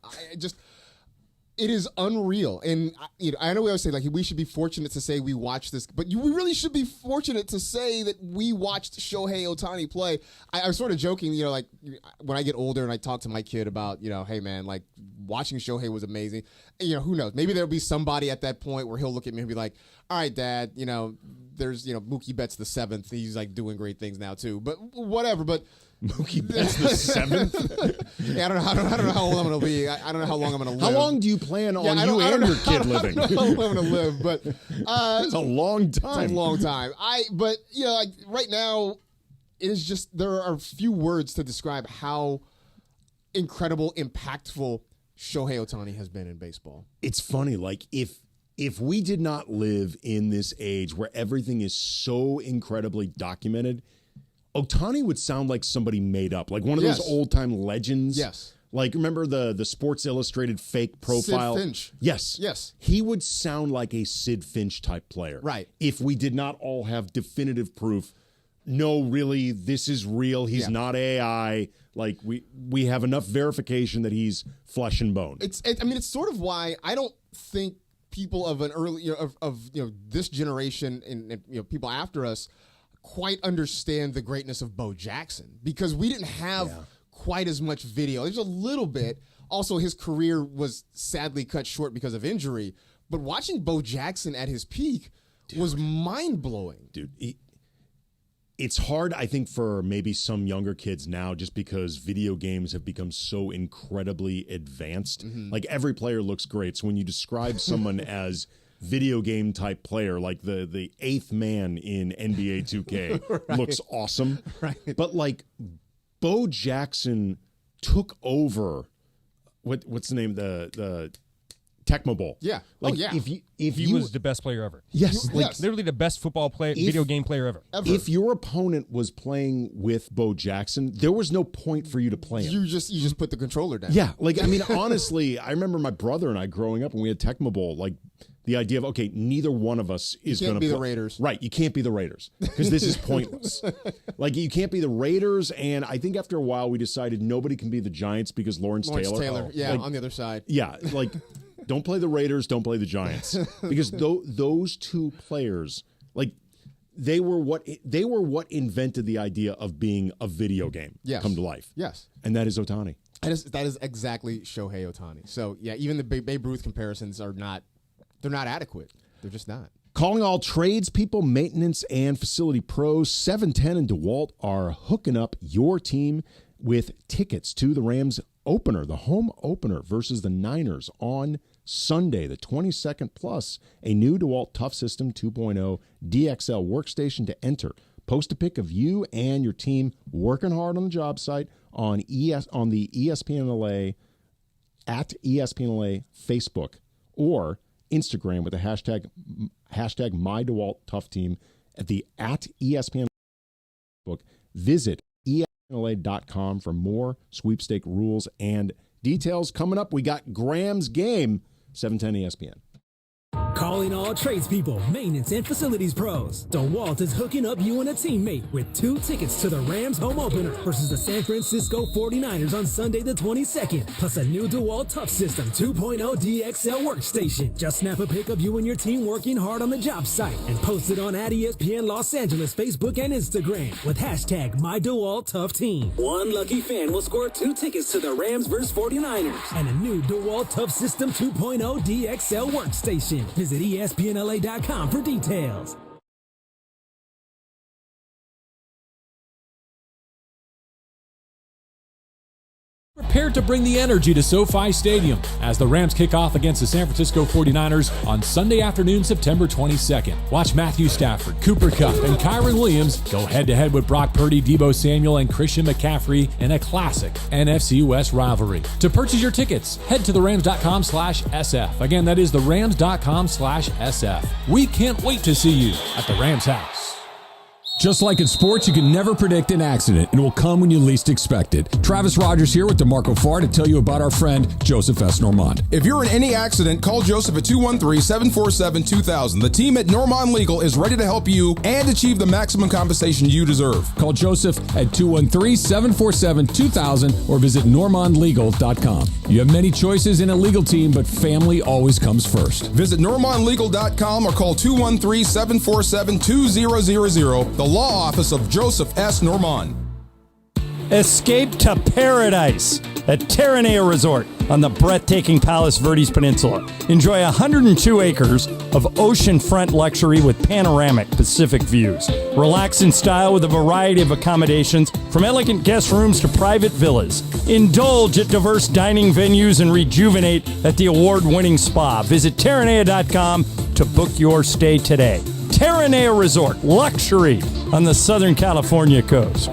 It is unreal, and I know we always say like we should be fortunate to say we watched this, but we really should be fortunate to say that we watched Shohei Otani play. I was sort of joking, like when I get older and I talk to my kid about, hey man, like watching Shohei was amazing. Who knows? Maybe there'll be somebody at that point where he'll look at me and be like, "All right, Dad, there's Mookie Betts the 7th. He's like doing great things now too." But whatever. But Mookie Betts the 7th. Yeah, I don't know how old I'm going to be. I don't know how long I'm going to live. How long do you plan on you and your kid living? I don't know how long I'm going to live, but it's a long time. It's a long time. But like right now, it is just there are few words to describe how incredible, impactful Shohei Otani has been in baseball. It's funny, like if we did not live in this age where everything is so incredibly documented, Otani would sound like somebody made up, like one of those old-time legends. Yes. Like, remember the Sports Illustrated fake profile? Sid Finch. Yes. He would sound like a Sid Finch type player. Right. If we did not all have definitive proof, no, really, this is real. He's not AI. Like, we have enough verification that he's flesh and bone. It's sort of why I don't think people of an early, of this generation and people after us quite understand the greatness of Bo Jackson, because we didn't have quite as much video. There's a little bit. Also, his career was sadly cut short because of injury. But watching Bo Jackson at his peak was mind-blowing. Dude, it's hard, I think, for maybe some younger kids now, just because video games have become so incredibly advanced. Mm-hmm. Like, every player looks great. So when you describe someone as video game type player, like the 8th man in NBA 2K looks awesome. Right. But like Bo Jackson took over what's the name? The Tecmo Bowl. Yeah. Like if he was the best player ever. Yes. Like literally the best football player, video game player ever. If your opponent was playing with Bo Jackson, there was no point for you to play him. You just put the controller down. Yeah. Like, I mean, honestly, I remember my brother and I growing up when we had Tecmo Bowl, like the idea of, okay, neither one of us is going to be the Raiders. Right. You can't be the Raiders because this is pointless. Like, you can't be the Raiders. And I think after a while we decided nobody can be the Giants because Lawrence Taylor. Yeah, on the other side. Yeah. Like, don't play the Raiders, don't play the Giants. Because those two players, like, they were what invented the idea of being a video game come to life. Yes. And that is Otani. That is exactly Shohei Otani. So, yeah, even the Babe Ruth comparisons are not adequate. They're just not. Calling all tradespeople, maintenance, and facility pros, 710 and DeWalt are hooking up your team with tickets to the Rams opener, the home opener versus the Niners on Sunday, the 22nd, plus a new DeWalt Tough System 2.0 DXL workstation to enter. Post a pic of you and your team working hard on the job site on the ESPN LA at ESPN LA Facebook or Instagram with the hashtag MyDeWaltToughTeam at the at ESPN book. Visit ESPNLA.com for more sweepstake rules and details. Coming up, we got Graham's Game, 710 ESPN. Calling all tradespeople, maintenance, and facilities pros. DeWalt is hooking up you and a teammate with 2 tickets to the Rams home opener versus the San Francisco 49ers on Sunday the 22nd, plus a new DeWalt Tough System 2.0 DXL workstation. Just snap a pic of you and your team working hard on the job site and post it on at ESPN Los Angeles Facebook and Instagram with hashtag MyDeWaltToughTeam. One lucky fan will score 2 tickets to the Rams vs 49ers and a new DeWalt Tough System 2.0 DXL workstation. Visit ESPNLA.com for details. Prepare to bring the energy to SoFi Stadium as the Rams kick off against the San Francisco 49ers on Sunday afternoon, September 22nd. Watch Matthew Stafford, Cooper Kupp, and Kyron Williams go head-to-head with Brock Purdy, Deebo Samuel, and Christian McCaffrey in a classic NFC West rivalry. To purchase your tickets, head to therams.com/SF. Again, that is therams.com/SF. We can't wait to see you at the Rams house. Just like in sports, you can never predict an accident. It will come when you least expect it. Travis Rogers here with DeMarco Farr to tell you about our friend, Joseph S. Normand. If you're in any accident, call Joseph at 213-747-2000. The team at Normand Legal is ready to help you and achieve the maximum compensation you deserve. Call Joseph at 213-747-2000 or visit normandlegal.com. You have many choices in a legal team, but family always comes first. Visit normandlegal.com or call 213-747-2000. The law office of Joseph S. Normand. Escape to paradise at Terranea Resort on the breathtaking Palos Verdes Peninsula. Enjoy 102 acres of oceanfront luxury with panoramic Pacific views. Relax in style with a variety of accommodations from elegant guest rooms to private villas. Indulge at diverse dining venues and rejuvenate at the award-winning spa. Visit Terranea.com to book your stay today. Terranea Resort, luxury on the Southern California coast.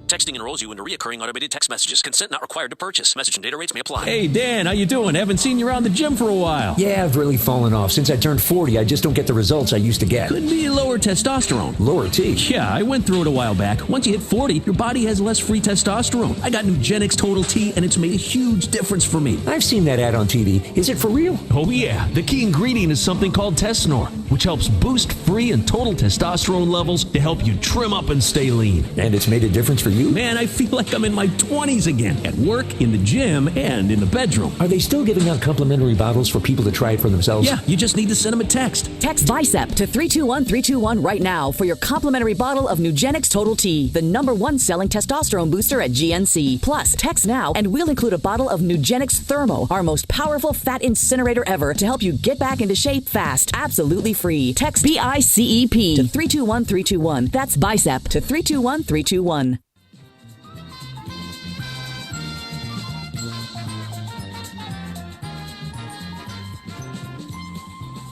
Texting enrolls you into reoccurring automated text messages. Consent not required to purchase. Message and data rates may apply. Hey, Dan, how you doing? Haven't seen you around the gym for a while. Yeah, I've really fallen off. Since I turned 40, I just don't get the results I used to get. Could be lower testosterone. Lower T? Yeah, I went through it a while back. Once you hit 40, your body has less free testosterone. I got Nugenix Total T, and it's made a huge difference for me. I've seen that ad on TV. Is it for real? Oh, yeah. The key ingredient is something called Tesnor, which helps boost free and total testosterone levels to help you trim up and stay lean. And it's made a difference for you? Man, I feel like I'm in my 20s again, at work, in the gym, and in the bedroom. Are they still giving out complimentary bottles for people to try it for themselves? Yeah, you just need to send them a text. Text BICEP to 321-321 right now for your complimentary bottle of Nugenix Total T, the #1 selling testosterone booster at GNC. Plus, text now and we'll include a bottle of Nugenix Thermo, our most powerful fat incinerator ever, to help you get back into shape fast. Absolutely free. Text BICEP to 321-321. That's BICEP to 321-321.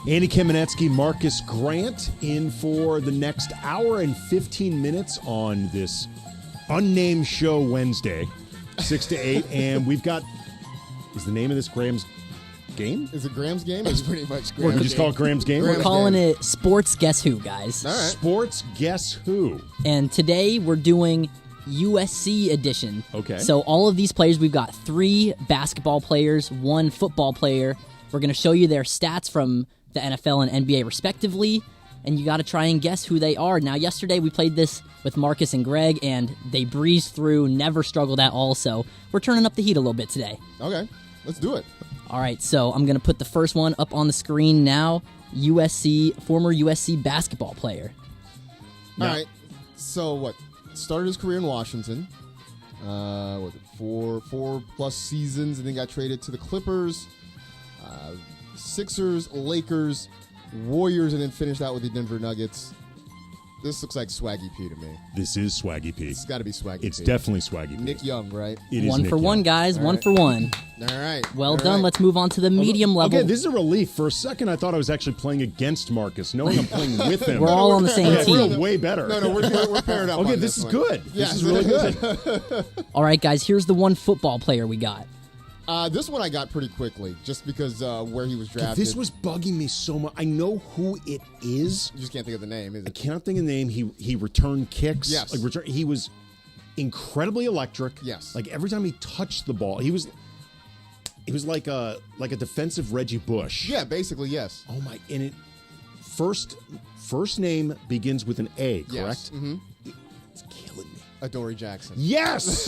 Andy Kamenetzky, Marcus Grant in for the next hour and 15 minutes on this unnamed show Wednesday, 6 to 8. And we've got, is the name of this Graham's Game? Is it Graham's Game? It's pretty much Graham's Game. We just call it Graham's Game? We're calling it Sports Guess Who, guys. All right. Sports Guess Who. And today we're doing USC edition. Okay. So all of these players, we've got 3 basketball players, 1 football player. We're going to show you their stats from the NFL and NBA respectively, and you got to try and guess who they are. Now, yesterday we played this with Marcus and Greg, and they breezed through, never struggled at all, so we're turning up the heat a little bit today. Okay, let's do it. All right, so I'm going to put the first one up on the screen now. Former USC basketball player. All right, so what? Started his career in Washington. What was it, 4+ seasons, and then got traded to the Clippers. Sixers, Lakers, Warriors, and then finished out with the Denver Nuggets. This looks like Swaggy P to me. This is Swaggy P. It's got to be Swaggy P. It's definitely Swaggy P. Nick Young, right? It is one Nick for Young. one, guys. All One right. for one. All right. Well All done. right. Let's move on to the medium level. Okay, this is a relief. For a second, I thought I was actually playing against Marcus, knowing I'm playing with him. We're all on the same team. We're way better. No, we're paired up. Okay, on this is one. good. Yeah. This is really good. All right, guys, here's the one football player we got. This one I got pretty quickly, just because where he was drafted. This was bugging me so much. I know who it is. You just can't think of the name, is it? I cannot think of the name. He returned kicks. Yes. He was incredibly electric. Yes. Like every time he touched the ball, he was like a defensive Reggie Bush. Yeah, basically, yes. Oh my! And it first name begins with an A, correct? Yes. Mm-hmm. It's killing me. Adoree Jackson. Yes!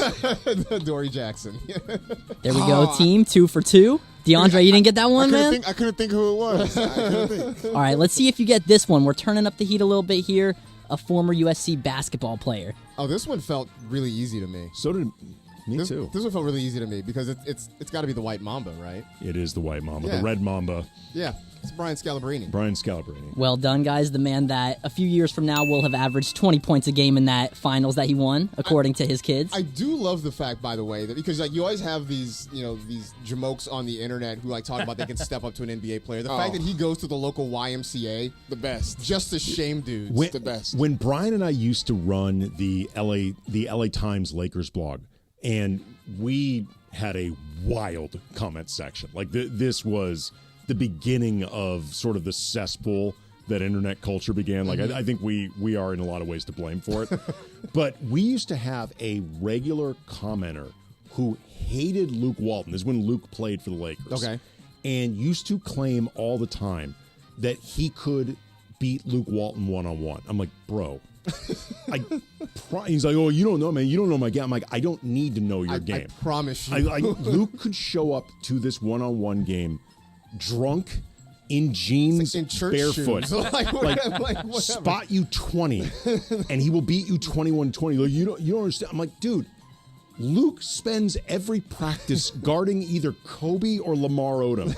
Adoree Jackson. There we go, team. 2 for 2. DeAndre, you didn't get that one, man? I couldn't think who it was. I couldn't think. All right, let's see if you get this one. We're turning up the heat a little bit here. A former USC basketball player. Oh, this one felt really easy to me. So did me too. This one felt really easy to me because it's got to be the White Mamba, right? It is the White Mamba, Yeah. the Red Mamba. Yeah, it's Brian Scalabrine. Brian Scalabrine. Well done, guys. The man that a few years from now will have averaged 20 points a game in that finals that he won, according to his kids. I do love the fact, by the way, that because like you always have these jamokes on the internet who like talk about they can step up to an NBA player. The fact that he goes to the local YMCA, The best. just to shame dudes. The best. When Brian and I used to run the LA Times Lakers blog, and we had a wild comment section. Like this was the beginning of sort of the cesspool that internet culture began. Like, I think we are in a lot of ways to blame for it. But we used to have a regular commenter who hated Luke Walton. This is when Luke played for the Lakers. Okay. And used to claim all the time that he could beat Luke Walton one-on-one. I'm like, bro. He's like, oh, you don't know, man. You don't know my game. I'm like, I don't need to know your game. I promise you. Luke could show up to this one-on-one game drunk, in jeans, in church barefoot, shoes. Like, spot you 20, and he will beat you 21-20. Like, you don't understand. I'm like, dude, Luke spends every practice guarding either Kobe or Lamar Odom.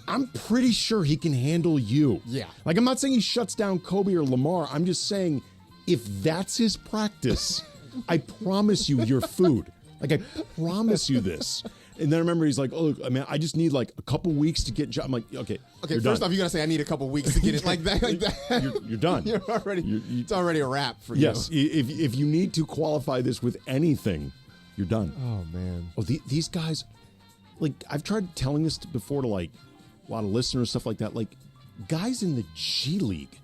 I'm pretty sure he can handle you. Yeah. Like, I'm not saying he shuts down Kobe or Lamar. I'm just saying if that's his practice, I promise you you're food. Like, I promise you this. And then I remember he's like, oh, look, I mean, I just need like a couple weeks to get. I'm like, okay. Okay, first off, you got to say I need a couple weeks to get it like that. Like that. You're done. It's already a wrap for you. Yes. If you need to qualify this with anything, you're done. Oh, man. Oh, these guys, like, I've tried telling this before to, like, a lot of listeners, stuff like that. Like, guys in the G League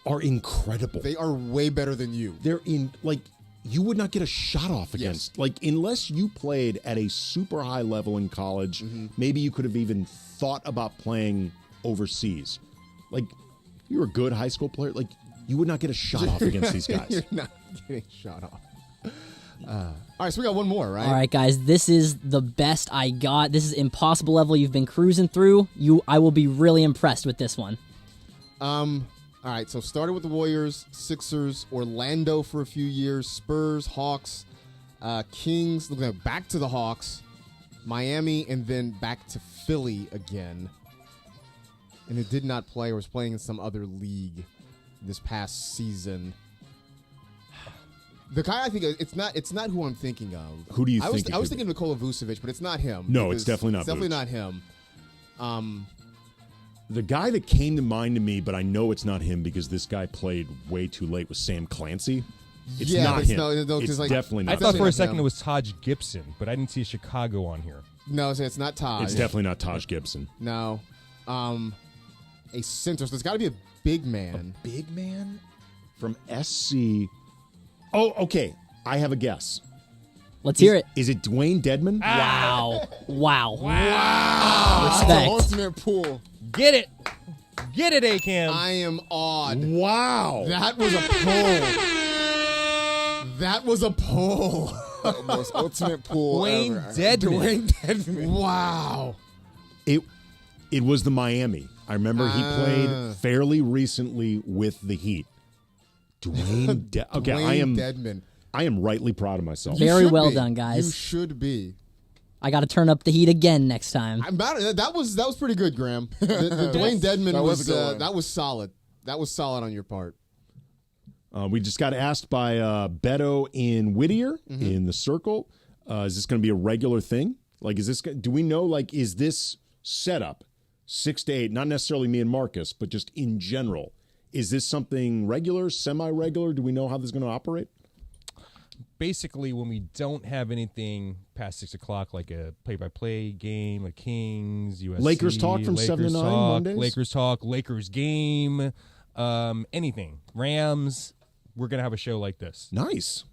are incredible. They are way better than you. They're in, like, you would not get a shot off against. Like, unless you played at a super high level in college, maybe you could have even thought about playing overseas. Like, if you were a good high school player, like, you would not get a shot off against these guys. You're not getting shot off. All right, so we got one more, right? All right, guys, this is the best I got. This is impossible level you've been cruising through. I will be really impressed with this one. All right, so started with the Warriors, Sixers, Orlando for a few years, Spurs, Hawks, Kings, back to the Hawks, Miami, and then back to Philly again. And it did not play or was playing in some other league this past season. The guy I think it's not who I'm thinking of. Who do you think? I was thinking Nikola Vucevic, but it's not him. No, it's definitely not. It's definitely not him. The guy that came to mind to me, but I know it's not him because this guy played way too late, was Sam Clancy. It's not him. It's definitely not. I thought for a second it was Taj Gibson, but I didn't see Chicago on here. No, it's not Taj. It's definitely not Taj Gibson. No. A center. So there's got to be a big man. A big man from SC. Oh, okay. I have a guess. Let's hear it. Is it Dwayne Dedman? Wow. Wow. That's Respect. the ultimate pool. Get it. Get it, A-Cam. I am awed. Wow. That was a pull. That was a pull. The most ultimate pull Dwayne ever. Dedman. Dwayne Dedman. Wow. It was the Miami. I remember he played fairly recently with the Heat. Dwayne Dedman. I am rightly proud of myself. Very well done, guys. You should be. I got to turn up the heat again next time. That was pretty good, Graham. The Dwayne Dedman that was solid. That was solid on your part. We just got asked by Beto in Whittier in the Circle. Is this going to be a regular thing? Like, do we know? Like, is this setup 6 to 8? Not necessarily me and Marcas, but just in general. Is this something regular, semi-regular? Do we know how this is going to operate? Basically, when we don't have anything past 6 o'clock, like a play-by-play game, like Kings, USC, Lakers talk from 7 to 9 Mondays? Lakers talk, Lakers game, anything. Rams, we're going to have a show like this. Nice.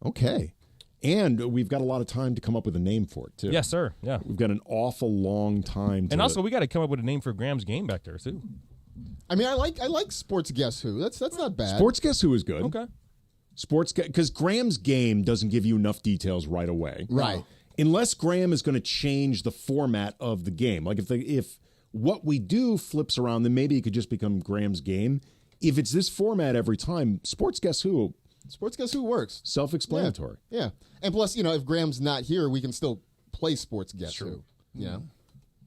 Okay. And we've got a lot of time to come up with a name for it, too. Yes, sir. Yeah. We've got an awful long time. And also, we got to come up with a name for Graham's game back there, too. I mean, I like Sports Guess Who. That's not bad. Sports Guess Who is good. Okay. Because Graham's game doesn't give you enough details right away. Right. Unless Graham is going to change the format of the game. Like if what we do flips around, then maybe it could just become Graham's game. If it's this format every time, Sports Guess Who works. Self-explanatory. Yeah. And plus, if Graham's not here, we can still play Sports Guess Who. Yeah.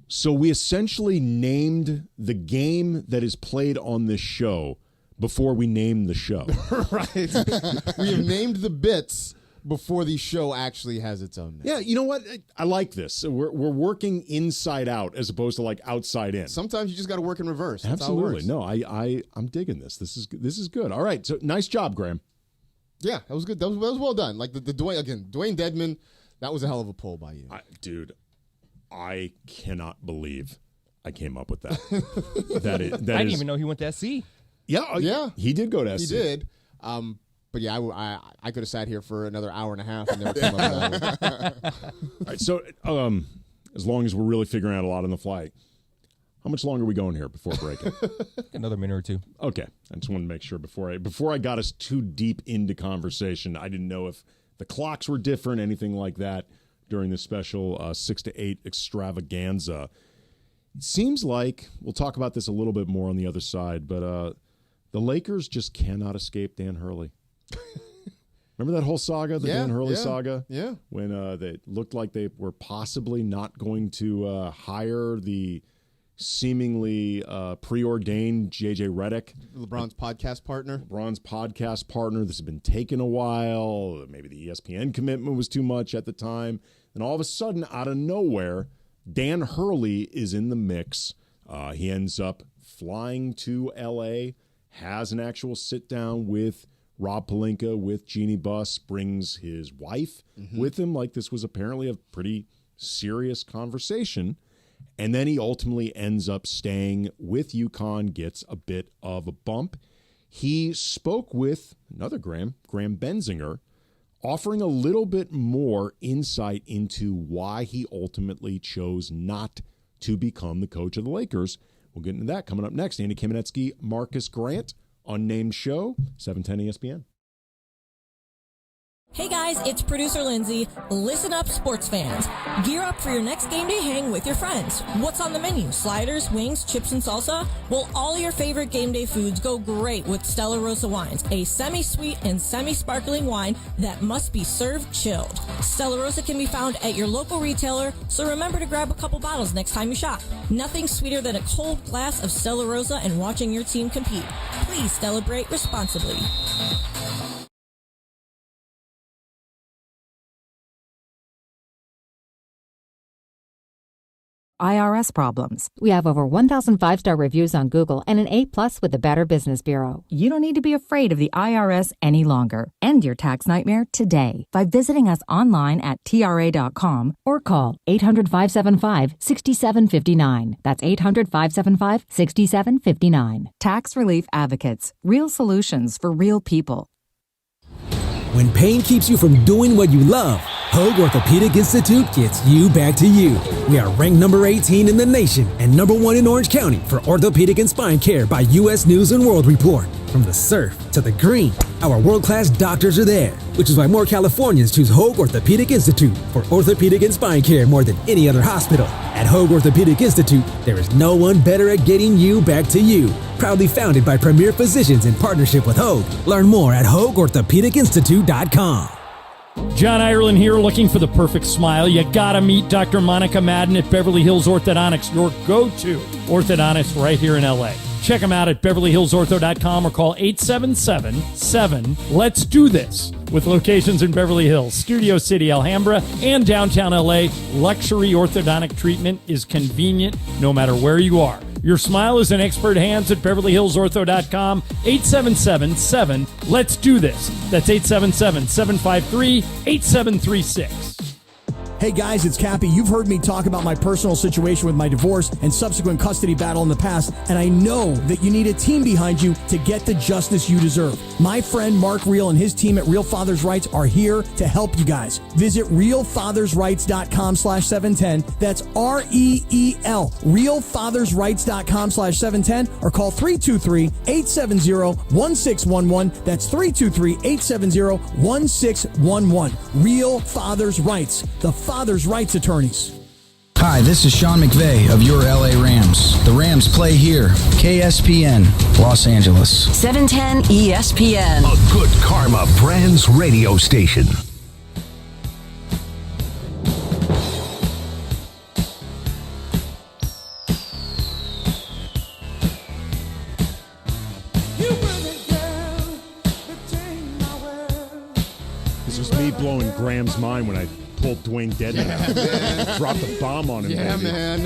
So we essentially named the game that is played on this show before we named the show. Right. We have named the bits before the show actually has its own name. Yeah, you know what? I like this. So we're working inside out as opposed to like outside in. Sometimes you just got to work in reverse. That's Absolutely. how it works. No, I'm digging this. This is good. All right. So nice job, Graham. Yeah, that was good. That was well done. Like the Dwayne Dedman, that was a hell of a pull by you. Dude, I cannot believe I came up with that. I didn't even know he went to SC. Yeah. He did go to SC. He did. But yeah, I could have sat here for another hour and a half and never came up with that. All right, so as long as we're really figuring out a lot on the fly, how much longer are we going here before breaking? Another minute or two. Okay. I just wanted to make sure before I got us too deep into conversation, I didn't know if the clocks were different, anything like that during this special 6 to 8 extravaganza. It seems like, we'll talk about this a little bit more on the other side, but the Lakers just cannot escape Dan Hurley. Remember that whole saga, Dan Hurley saga? Yeah. When they looked like they were possibly not going to hire the seemingly preordained J.J. Redick. LeBron's podcast partner. This had been taking a while. Maybe the ESPN commitment was too much at the time. And all of a sudden, out of nowhere, Dan Hurley is in the mix. He ends up flying to L.A., has an actual sit-down with Rob Pelinka, with Jeannie Buss, brings his wife with him. Like, this was apparently a pretty serious conversation. And then he ultimately ends up staying with UConn, gets a bit of a bump. He spoke with another Graham Benzinger, offering a little bit more insight into why he ultimately chose not to become the coach of the Lakers. We'll get into that coming up next. Andy Kamenetzky, Marcas Grant, Unnamed Show, 710 ESPN. Hey guys, it's producer Lindsay. Listen up, sports fans. Gear up for your next game day hang with your friends. What's on the menu? Sliders, wings, chips, and salsa? Well, all your favorite game day foods go great with Stella Rosa wines, a semi-sweet and semi-sparkling wine that must be served chilled. Stella Rosa can be found at your local retailer, so remember to grab a couple bottles next time you shop. Nothing sweeter than a cold glass of Stella Rosa and watching your team compete. Please celebrate responsibly. IRS problems. We have over 1,000 5-star reviews on Google and an A+ with the Better Business Bureau. You don't need to be afraid of the IRS any longer. End your tax nightmare today by visiting us online at TRA.com or call 800-575-6759. That's 800-575-6759. Tax Relief Advocates. Real solutions for real people. When pain keeps you from doing what you love, Hoag Orthopedic Institute gets you back to you. We are ranked number 18 in the nation and number 1 in Orange County for orthopedic and spine care by U.S. News & World Report. From the surf to the green, our world-class doctors are there, which is why more Californians choose Hoag Orthopedic Institute for orthopedic and spine care more than any other hospital. At Hoag Orthopedic Institute, there is no one better at getting you back to you. Proudly founded by premier physicians in partnership with Hoag. Learn more at HoagOrthopedicInstitute.com. John Ireland here, looking for the perfect smile. You gotta meet Dr. Monica Madden at Beverly Hills Orthodontics, your go-to orthodontist right here in LA. Check them out at BeverlyHillsOrtho.com or call 877-7-LET'S-DO-THIS. With locations in Beverly Hills, Studio City, Alhambra, and downtown LA, luxury orthodontic treatment is convenient no matter where you are. Your smile is in expert hands at BeverlyHillsOrtho.com. 877-7-LET'S-DO-THIS. That's 877-753-8736. Hey guys, it's Cappy. You've heard me talk about my personal situation with my divorce and subsequent custody battle in the past, and I know that you need a team behind you to get the justice you deserve. My friend Mark Reel and his team at Real Fathers Rights are here to help you guys. Visit realfathersrights.com/710. That's REEL. realfathersrights.com/710 or call 323-870-1611. That's 323-870-1611. Real Fathers Rights. The Father's Rights Attorneys. Hi, this is Sean McVay of your LA Rams. The Rams play here. KSPN, Los Angeles. 710 ESPN. A good karma brands radio station. This was me blowing Graham's mind when I pulled Dwayne Dedman out. Dropped a bomb on him. Yeah, baby. man.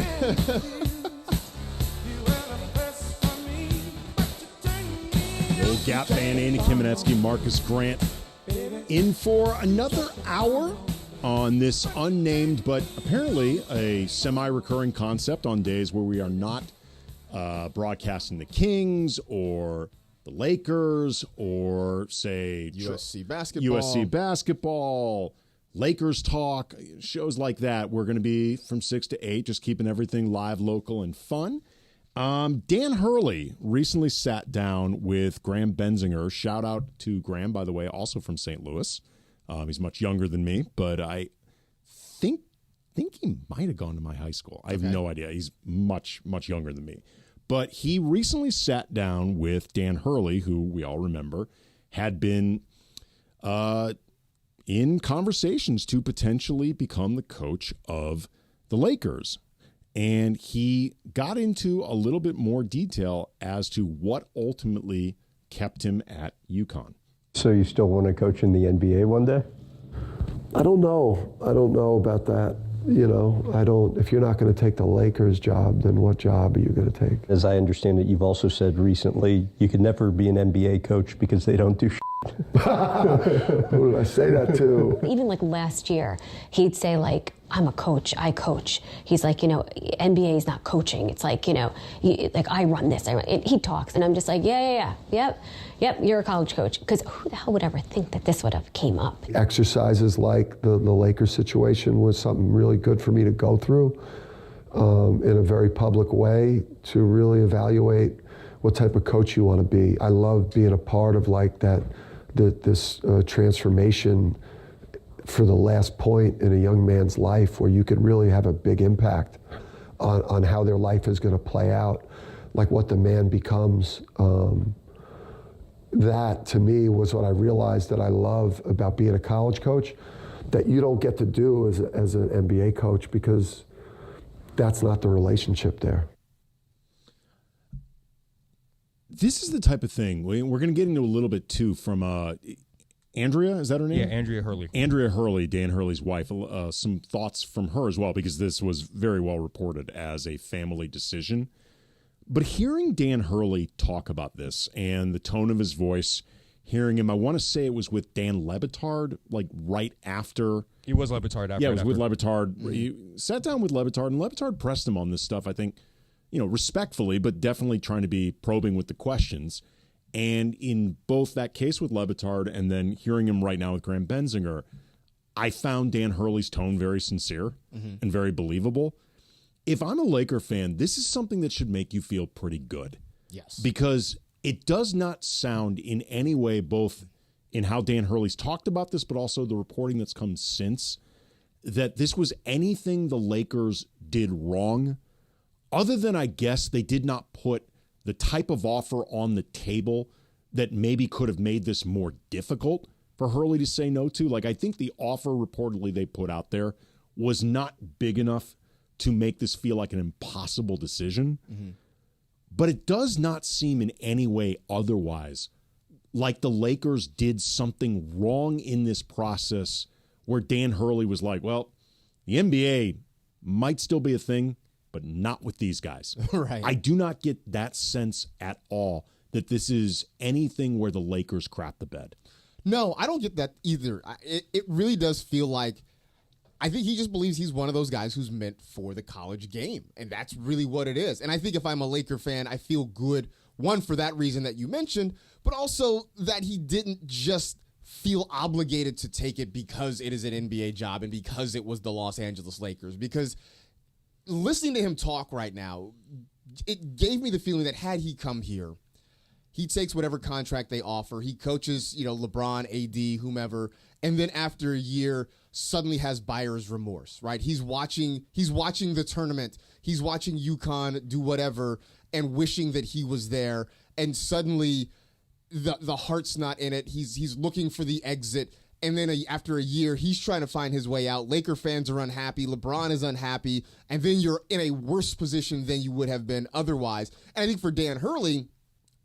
The old Gap Band, Andy Kamenetzky, Marcas Grant, in for another hour on this unnamed but apparently a semi-recurring concept on days where we are not broadcasting the Kings or the Lakers or, say, USC basketball. Lakers Talk, shows like that. We're going to be from 6 to 8, just keeping everything live, local, and fun. Dan Hurley recently sat down with Graham Benzinger. Shout out to Graham, by the way, also from St. Louis. He's much younger than me, but I think he might have gone to my high school. I have no idea. He's much, much younger than me. But he recently sat down with Dan Hurley, who we all remember had been in conversations to potentially become the coach of the Lakers. And he got into a little bit more detail as to what ultimately kept him at UConn. So you still want to coach in the NBA one day? I don't know. I don't know about that. You know, I don't. If you're not going to take the Lakers job, then what job are you going to take? As I understand it, you've also said recently you could never be an NBA coach because they don't do shit. Who did I say that to? Even like last year, he'd say like, I'm a coach, I coach. He's like, NBA is not coaching. It's like, like I run this. He talks, and I'm just like, yep, you're a college coach. Because who the hell would ever think that this would have came up? Exercises like the Lakers situation was something really good for me to go through in a very public way to really evaluate what type of coach you want to be. I love being a part of like this transformation for the last point in a young man's life where you could really have a big impact on how their life is going to play out, like what the man becomes. That to me was what I realized that I love about being a college coach that you don't get to do as an NBA coach because that's not the relationship there. This is the type of thing we're going to get into a little bit too from Andrea, is that her name? Yeah, Andrea Hurley. Andrea Hurley, Dan Hurley's wife. Some thoughts from her as well, because this was very well reported as a family decision. But hearing Dan Hurley talk about this and the tone of his voice, hearing him, I want to say it was with Dan Le Batard, like right after. It was Le Batard. Yeah, it was with Le Batard. He sat down with Le Batard, and Le Batard pressed him on this stuff, I think, respectfully, but definitely trying to be probing with the questions. And in both that case with Le Batard and then hearing him right now with Graham Benzinger, I found Dan Hurley's tone very sincere and very believable. If I'm a Laker fan, this is something that should make you feel pretty good. Yes. Because it does not sound in any way, both in how Dan Hurley's talked about this, but also the reporting that's come since, that this was anything the Lakers did wrong, other than, I guess, they did not put the type of offer on the table that maybe could have made this more difficult for Hurley to say no to. Like, I think the offer reportedly they put out there was not big enough to make this feel like an impossible decision. But it does not seem in any way otherwise like the Lakers did something wrong in this process where Dan Hurley was like, well, the NBA might still be a thing, but not with these guys. Right. I do not get that sense at all that this is anything where the Lakers crap the bed. No, I don't get that either. It really does feel like, I think he just believes he's one of those guys who's meant for the college game. And that's really what it is. And I think if I'm a Laker fan, I feel good, one, for that reason that you mentioned, but also that he didn't just feel obligated to take it because it is an NBA job and because it was the Los Angeles Lakers. Because listening to him talk right now, it gave me the feeling that had he come here, he takes whatever contract they offer. He coaches, LeBron, AD, whomever, and then after a year, suddenly has buyer's remorse, right? He's watching the tournament. He's watching UConn do whatever and wishing that he was there. And suddenly the heart's not in it. He's looking for the exit. And then after a year, he's trying to find his way out. Laker fans are unhappy. LeBron is unhappy. And then you're in a worse position than you would have been otherwise. And I think for Dan Hurley,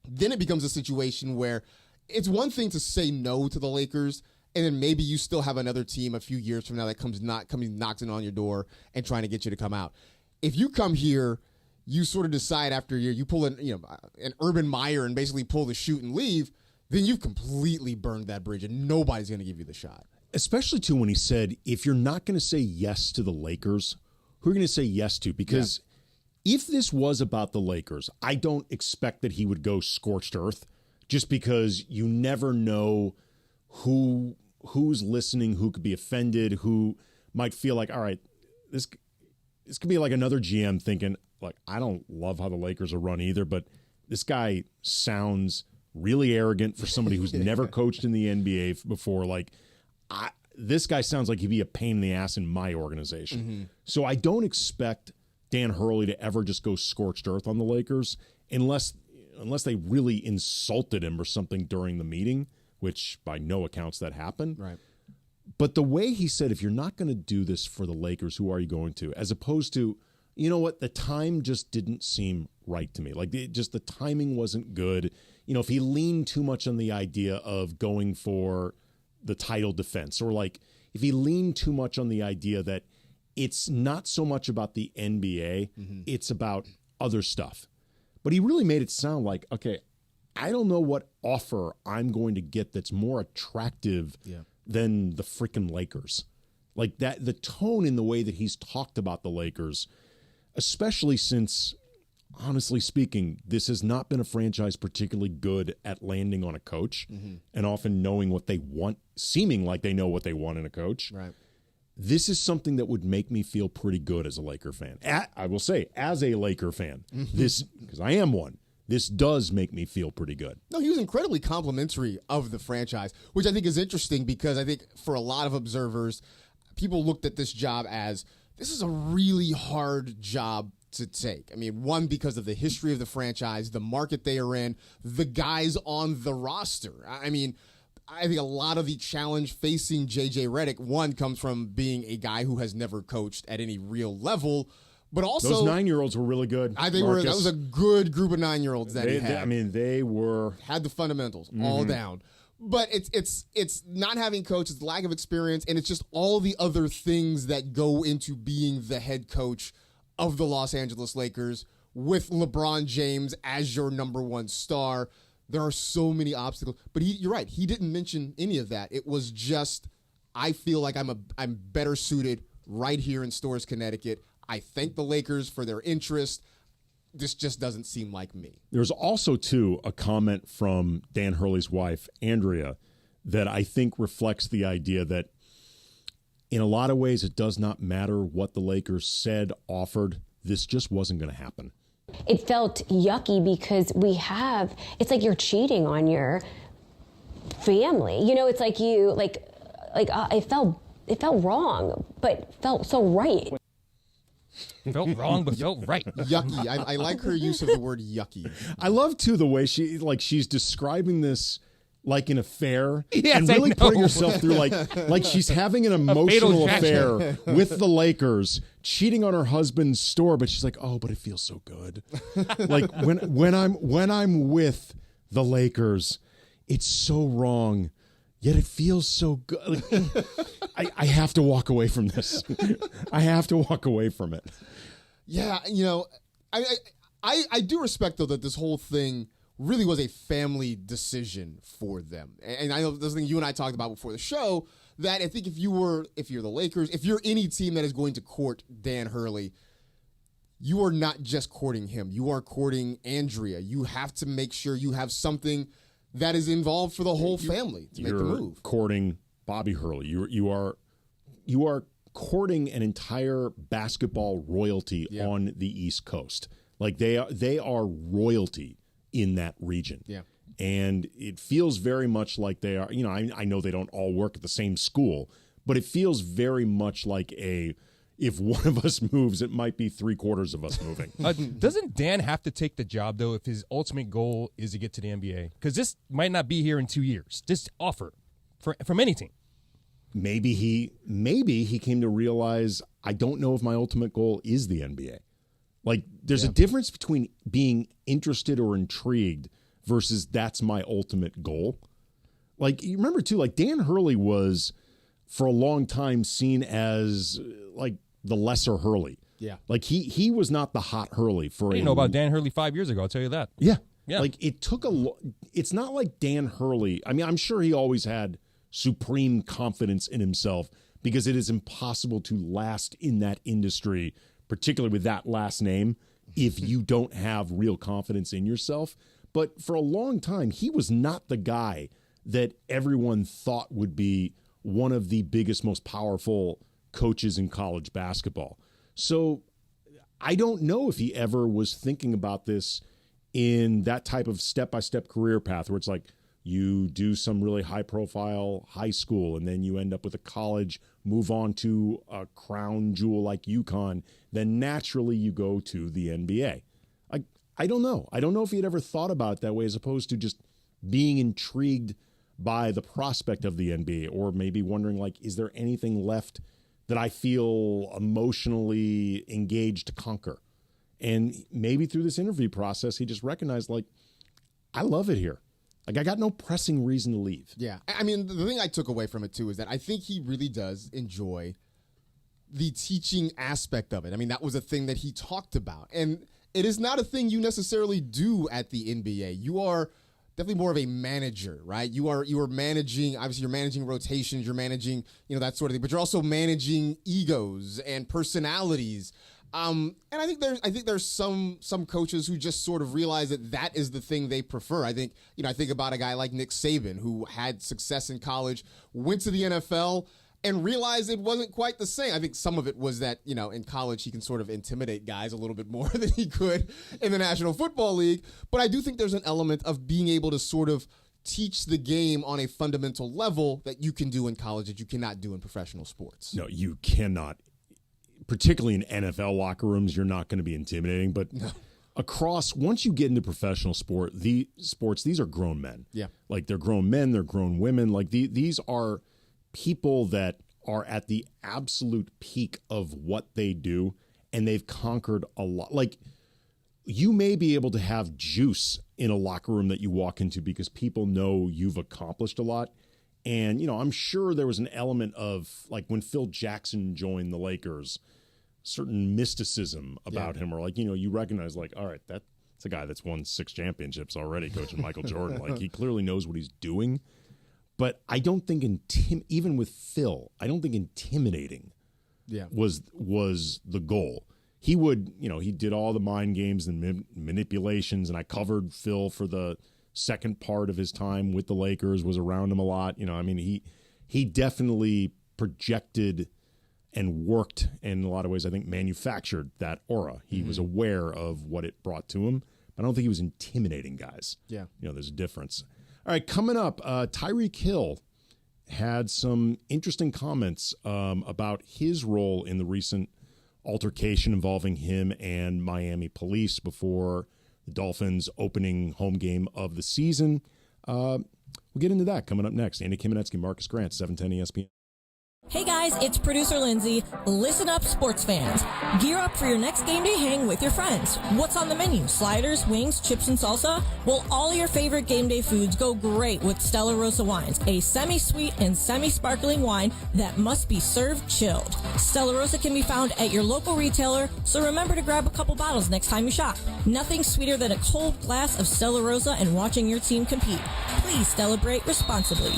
then it becomes a situation where it's one thing to say no to the Lakers, and then maybe you still have another team a few years from now that comes knocking on your door and trying to get you to come out. If you come here, you sort of decide after a year, you pull an Urban Meyer and basically pull the chute and leave, then you've completely burned that bridge and nobody's going to give you the shot. Especially, too, when he said, if you're not going to say yes to the Lakers, who are you going to say yes to? Because if this was about the Lakers, I don't expect that he would go scorched earth just because you never know who's listening, who could be offended, who might feel like, all right, this could be like another GM thinking, like, I don't love how the Lakers are run either, but this guy sounds really arrogant for somebody who's never coached in the NBA before. Like, this guy sounds like he'd be a pain in the ass in my organization. Mm-hmm. So I don't expect Dan Hurley to ever just go scorched earth on the Lakers unless they really insulted him or something during the meeting, which by no accounts that happened. Right. But the way he said, if you're not going to do this for the Lakers, who are you going to? As opposed to, you know what, the time just didn't seem right to me. Like, the timing wasn't good. You know, if he leaned too much on the idea of going for the title defense, or like if he leaned too much on the idea that it's not so much about the NBA, it's about other stuff. But he really made it sound like, okay, I don't know what offer I'm going to get that's more attractive than the freaking Lakers. Like that, the tone in the way that he's talked about the Lakers, especially since, honestly speaking, this has not been a franchise particularly good at landing on a coach and often knowing what they want, seeming like they know what they want in a coach. Right. This is something that would make me feel pretty good as a Laker fan. I will say, as a Laker fan, this, because I am one, this does make me feel pretty good. No, he was incredibly complimentary of the franchise, which I think is interesting because I think for a lot of observers, people looked at this job as, this is a really hard job to take. I mean, one, because of the history of the franchise, the market they are in, the guys on the roster. I mean, I think a lot of the challenge facing J.J. Redick, one, comes from being a guy who has never coached at any real level, but also those 9-year-olds were really good. I think that was a good group of 9-year-olds that he had. They had the fundamentals all down. But it's not having coach, it's lack of experience, and it's just all the other things that go into being the head coach of the Los Angeles Lakers with LeBron James as your number one star. There are so many obstacles. But you're right, he didn't mention any of that. It was just, I feel like I'm better suited right here in Storrs, Connecticut. I thank the Lakers for their interest. This just doesn't seem like me. There's also, too, a comment from Dan Hurley's wife, Andrea, that I think reflects the idea that in a lot of ways it does not matter what the Lakers said, offered. This just wasn't going to happen. It felt yucky because it's like you're cheating on your family. You know, it's like it felt wrong, but felt so right. Felt wrong, but felt right. Yucky. I like her use of the word yucky. I love, too, the way she's describing this like an affair, yes, and really putting herself through like she's having an emotional affair with the Lakers, cheating on her husband's store, but she's like, oh, but it feels so good. Like when I'm with the Lakers, it's so wrong, yet it feels so good. Like, I have to walk away from this. I have to walk away from it. Yeah, you know, I do respect, though, that this whole thing really was a family decision for them. And I know this thing you and I talked about before the show, that I think if you're the Lakers, if you're any team that is going to court Dan Hurley, you are not just courting him. You are courting Andrea. You have to make sure you have something that is involved for the whole family to make the move. Courting Bobby Hurley. You are courting an entire basketball royalty on the East Coast. Like they are royalty in that region. Yeah. And it feels very much like they are, you know, I know they don't all work at the same school, but it feels very much like if one of us moves, it might be 3/4 of us moving. Doesn't Dan have to take the job, though, if his ultimate goal is to get to the NBA? Because this might not be here in 2 years. This offer from any team. Maybe he came to realize, I don't know if my ultimate goal is the NBA. Like, there's a difference between being interested or intrigued versus that's my ultimate goal. Like, you remember, too, like, Dan Hurley was, for a long time, seen as, like, the lesser Hurley. Yeah. Like, he was not the hot Hurley for I didn't know about Dan Hurley 5 years ago, I'll tell you that. Yeah. Yeah. Like, it took it's not like Dan Hurley. I mean, I'm sure he always had supreme confidence in himself because it is impossible to last in that industry, particularly with that last name, if you don't have real confidence in yourself. But for a long time, he was not the guy that everyone thought would be one of the biggest, most powerful coaches in college basketball. So I don't know if he ever was thinking about this in that type of step-by-step career path where it's like you do some really high-profile high school and then you end up with a college, move on to a crown jewel like UConn, then naturally you go to the NBA. I don't know. I don't know if he had ever thought about it that way as opposed to just being intrigued by the prospect of the NBA, or maybe wondering, like, is there anything left that I feel emotionally engaged to conquer? And maybe through this interview process, he just recognized, like, I love it here. Like, I got no pressing reason to leave. Yeah. I mean, the thing I took away from it, too, is that I think he really does enjoy the teaching aspect of it. I mean, that was a thing that he talked about. And it is not a thing you necessarily do at the NBA. You are definitely more of a manager, right? You are managing, obviously you're managing rotations, you're managing, that sort of thing, but you're also managing egos and personalities. And I think there's some coaches who just sort of realize that is the thing they prefer. I think about a guy like Nick Saban, who had success in college, went to the NFL, and realized it wasn't quite the same. I think some of it was that, in college he can sort of intimidate guys a little bit more than he could in the National Football League. But I do think there's an element of being able to sort of teach the game on a fundamental level that you can do in college that you cannot do in professional sports. No, you cannot. Particularly in NFL locker rooms, you're not going to be intimidating. But across, once you get into professional sports, these are grown men. Yeah. Like, they're grown men, they're grown women. Like, these are people that are at the absolute peak of what they do, and they've conquered a lot. Like, you may be able to have juice in a locker room that you walk into because people know you've accomplished a lot. And, I'm sure there was an element of, like, when Phil Jackson joined the Lakers, certain mysticism about him, or, like, you recognize, like, all right, that's a guy that's won 6 championships already, coaching Michael Jordan. Like, he clearly knows what he's doing. But I don't think even with Phil, I don't think intimidating was the goal. He would, he did all the mind games and manipulations, and I covered Phil for the second part of his time with the Lakers, was around him a lot. He definitely projected and worked, in a lot of ways, I think, manufactured that aura. He was aware of what it brought to him, but I don't think he was intimidating guys. Yeah. There's a difference. All right, coming up, Tyreek Hill had some interesting comments about his role in the recent altercation involving him and Miami police before the Dolphins' opening home game of the season. We'll get into that coming up next. Andy Kamenetzky, Marcas Grant, 710 ESPN. Hey guys, it's producer Lindsay. Listen up, sports fans. Gear up for your next game day hang with your friends. What's on the menu? Sliders, wings, chips, and salsa? Well, all your favorite game day foods go great with Stella Rosa wines, a semi-sweet and semi-sparkling wine that must be served chilled. Stella Rosa can be found at your local retailer, so remember to grab a couple bottles next time you shop. Nothing sweeter than a cold glass of Stella Rosa and watching your team compete. Please celebrate responsibly.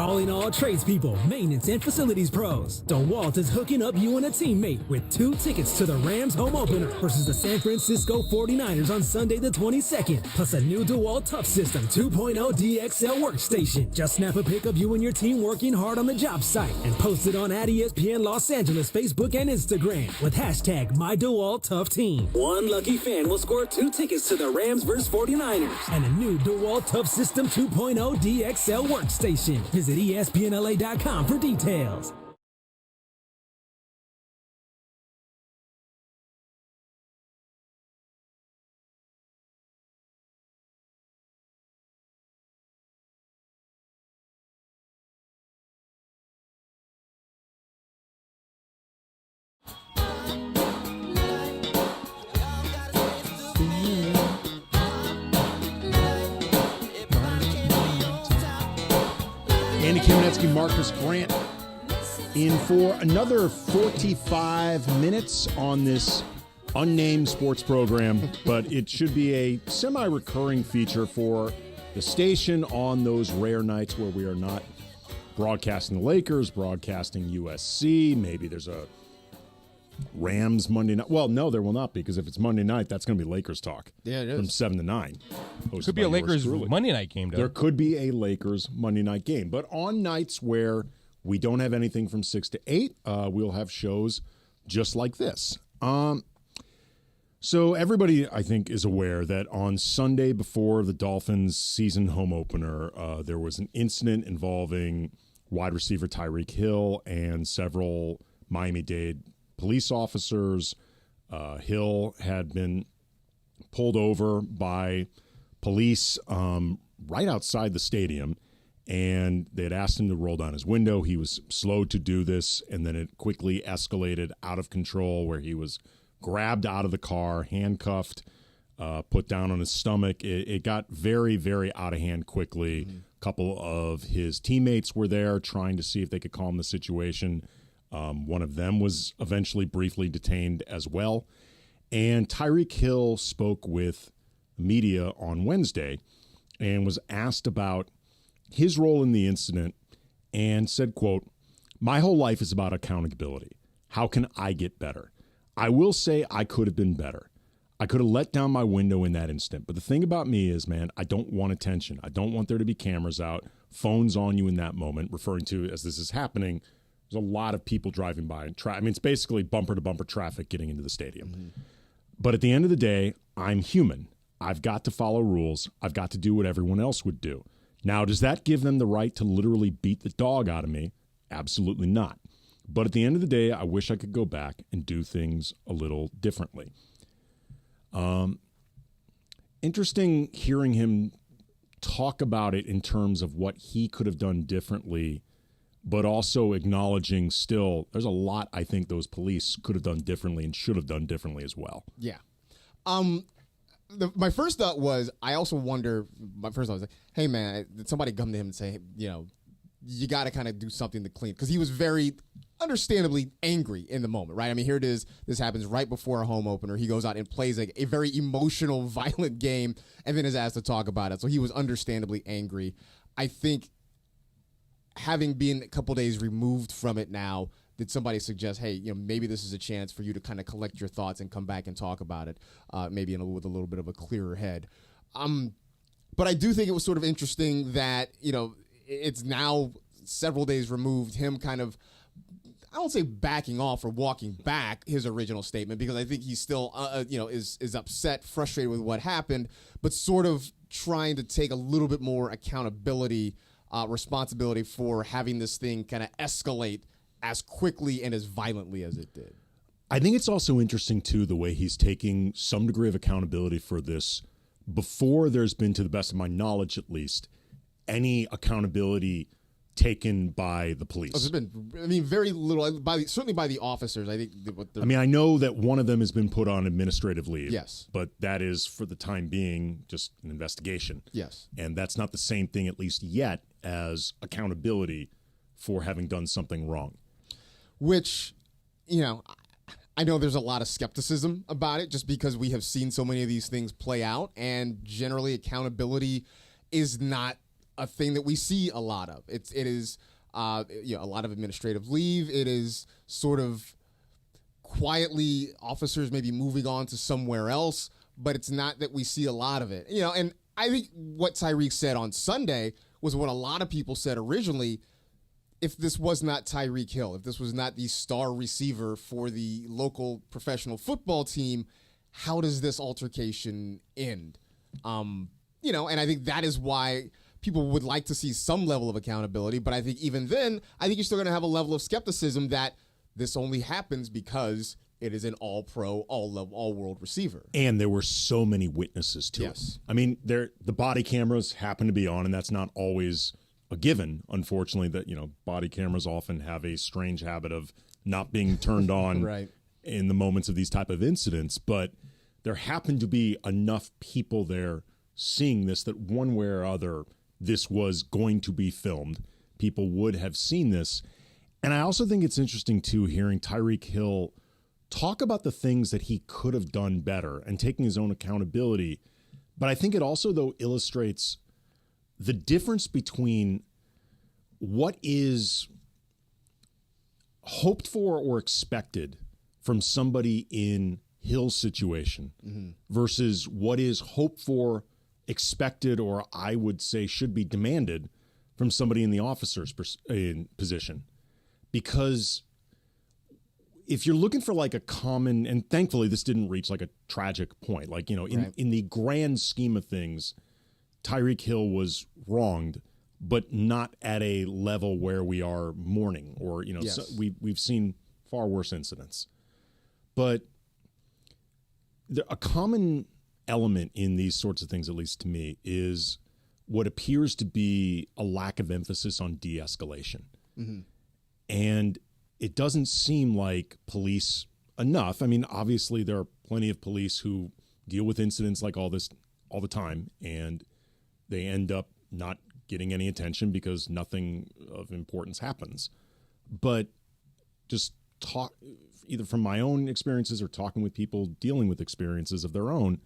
Calling all tradespeople, maintenance, and facilities pros. DeWalt is hooking up you and a teammate with 2 tickets to the Rams home opener versus the San Francisco 49ers on Sunday the 22nd, plus a new DeWalt Tough System 2.0 DXL workstation. Just snap a pic of you and your team working hard on the job site and post it on @ESPN Los Angeles Facebook and Instagram with hashtag #MyDeWaltToughTeam. One lucky fan will score 2 tickets to the Rams vs. 49ers and a new DeWalt Tough System 2.0 DXL workstation. Visit ESPNLA.com for details. Andy Kamenetzky, Marcas Grant, in for another 45 minutes on this unnamed sports program, but it should be a semi-recurring feature for the station on those rare nights where we are not broadcasting the Lakers, broadcasting USC. Maybe there's a Rams Monday night. Well, no, there will not be, because if it's Monday night, that's going to be Lakers talk. Yeah, it is. From 7 to 9. Could be a Lakers Monday night game, though. There could be a Lakers Monday night game. But on nights where we don't have anything from 6 to 8, we'll have shows just like this. So everybody, I think, is aware that on Sunday before the Dolphins season home opener, there was an incident involving wide receiver Tyreek Hill and several Miami-Dade police officers. Hill had been pulled over by police right outside the stadium, and they had asked him to roll down his window. He was slow to do this, and then it quickly escalated out of control where he was grabbed out of the car, handcuffed, put down on his stomach. It got very, very out of hand quickly. A couple of his teammates were there trying to see if they could calm the situation. One of them was eventually briefly detained as well. And Tyreek Hill spoke with media on Wednesday and was asked about his role in the incident and said, quote, "My whole life is about accountability. How can I get better? I will say I could have been better. I could have let down my window in that instant. But the thing about me is, man, I don't want attention. I don't want there to be cameras out, phones on you in that moment," referring to as this is happening. There's a lot of people driving by. It's basically bumper-to-bumper traffic getting into the stadium. Mm-hmm. But at the end of the day, I'm human. I've got to follow rules. I've got to do what everyone else would do. Now, does that give them the right to literally beat the dog out of me? Absolutely not. But at the end of the day, I wish I could go back and do things a little differently. Interesting hearing him talk about it in terms of what he could have done differently, but also acknowledging still there's a lot I think those police could have done differently and should have done differently as well. Yeah. My first thought was, I also wonder, was like, hey, man, did somebody come to him and say, you got to kind of do something to clean? Because he was very understandably angry in the moment, right? I mean, here it is. This happens right before a home opener. He goes out and plays a very emotional, violent game and then is asked to talk about it. So he was understandably angry. I think having been a couple days removed from it now, did somebody suggest, hey, maybe this is a chance for you to kind of collect your thoughts and come back and talk about it, maybe with a little bit of a clearer head. But I do think it was sort of interesting that, it's now several days removed, him kind of, I don't say backing off or walking back his original statement, because I think he's still, is upset, frustrated with what happened, but sort of trying to take a little bit more accountability, responsibility for having this thing kind of escalate as quickly and as violently as it did. I think it's also interesting, too, the way he's taking some degree of accountability for this before there's been, to the best of my knowledge at least, any accountability taken by the police. There's been, very little, certainly by the officers. I think. I know that one of them has been put on administrative leave. Yes. But that is, for the time being, just an investigation. Yes. And that's not the same thing, at least yet, as accountability for having done something wrong. Which, I know there's a lot of skepticism about it just because we have seen so many of these things play out, and generally accountability is not a thing that we see a lot of. It is a lot of administrative leave. It is sort of quietly officers maybe moving on to somewhere else, but it's not that we see a lot of it. And I think what Tyreek said on Sunday was what a lot of people said originally. If this was not Tyreek Hill, if this was not the star receiver for the local professional football team, how does this altercation end? And I think that is why people would like to see some level of accountability. But I think even then, I think you're still going to have a level of skepticism that this only happens because it is an all-pro, all-world receiver. And there were so many witnesses to it. I mean, the body cameras happen to be on, and that's not always a given, unfortunately, that, body cameras often have a strange habit of not being turned on right. in the moments of these type of incidents. But there happened to be enough people there seeing this that one way or other, this was going to be filmed. People would have seen this. And I also think it's interesting, too, hearing Tyreek Hill talk about the things that he could have done better and taking his own accountability. But I think it also, though, illustrates the difference between what is hoped for or expected from somebody in Hill's situation versus what is hoped for, expected, or I would say should be demanded from somebody in the officer's position. Because if you're looking for like a common, and thankfully this didn't reach like a tragic point, like, in the grand scheme of things, Tyreek Hill was wronged, but not at a level where we are mourning or, Yes. so we've seen far worse incidents. But a common element in these sorts of things, at least to me, is what appears to be a lack of emphasis on de-escalation. And it doesn't seem like police enough. I mean, obviously there are plenty of police who deal with incidents like all this all the time, and they end up not getting any attention because nothing of importance happens. But just talk, either from my own experiences or talking with people dealing with experiences of their own,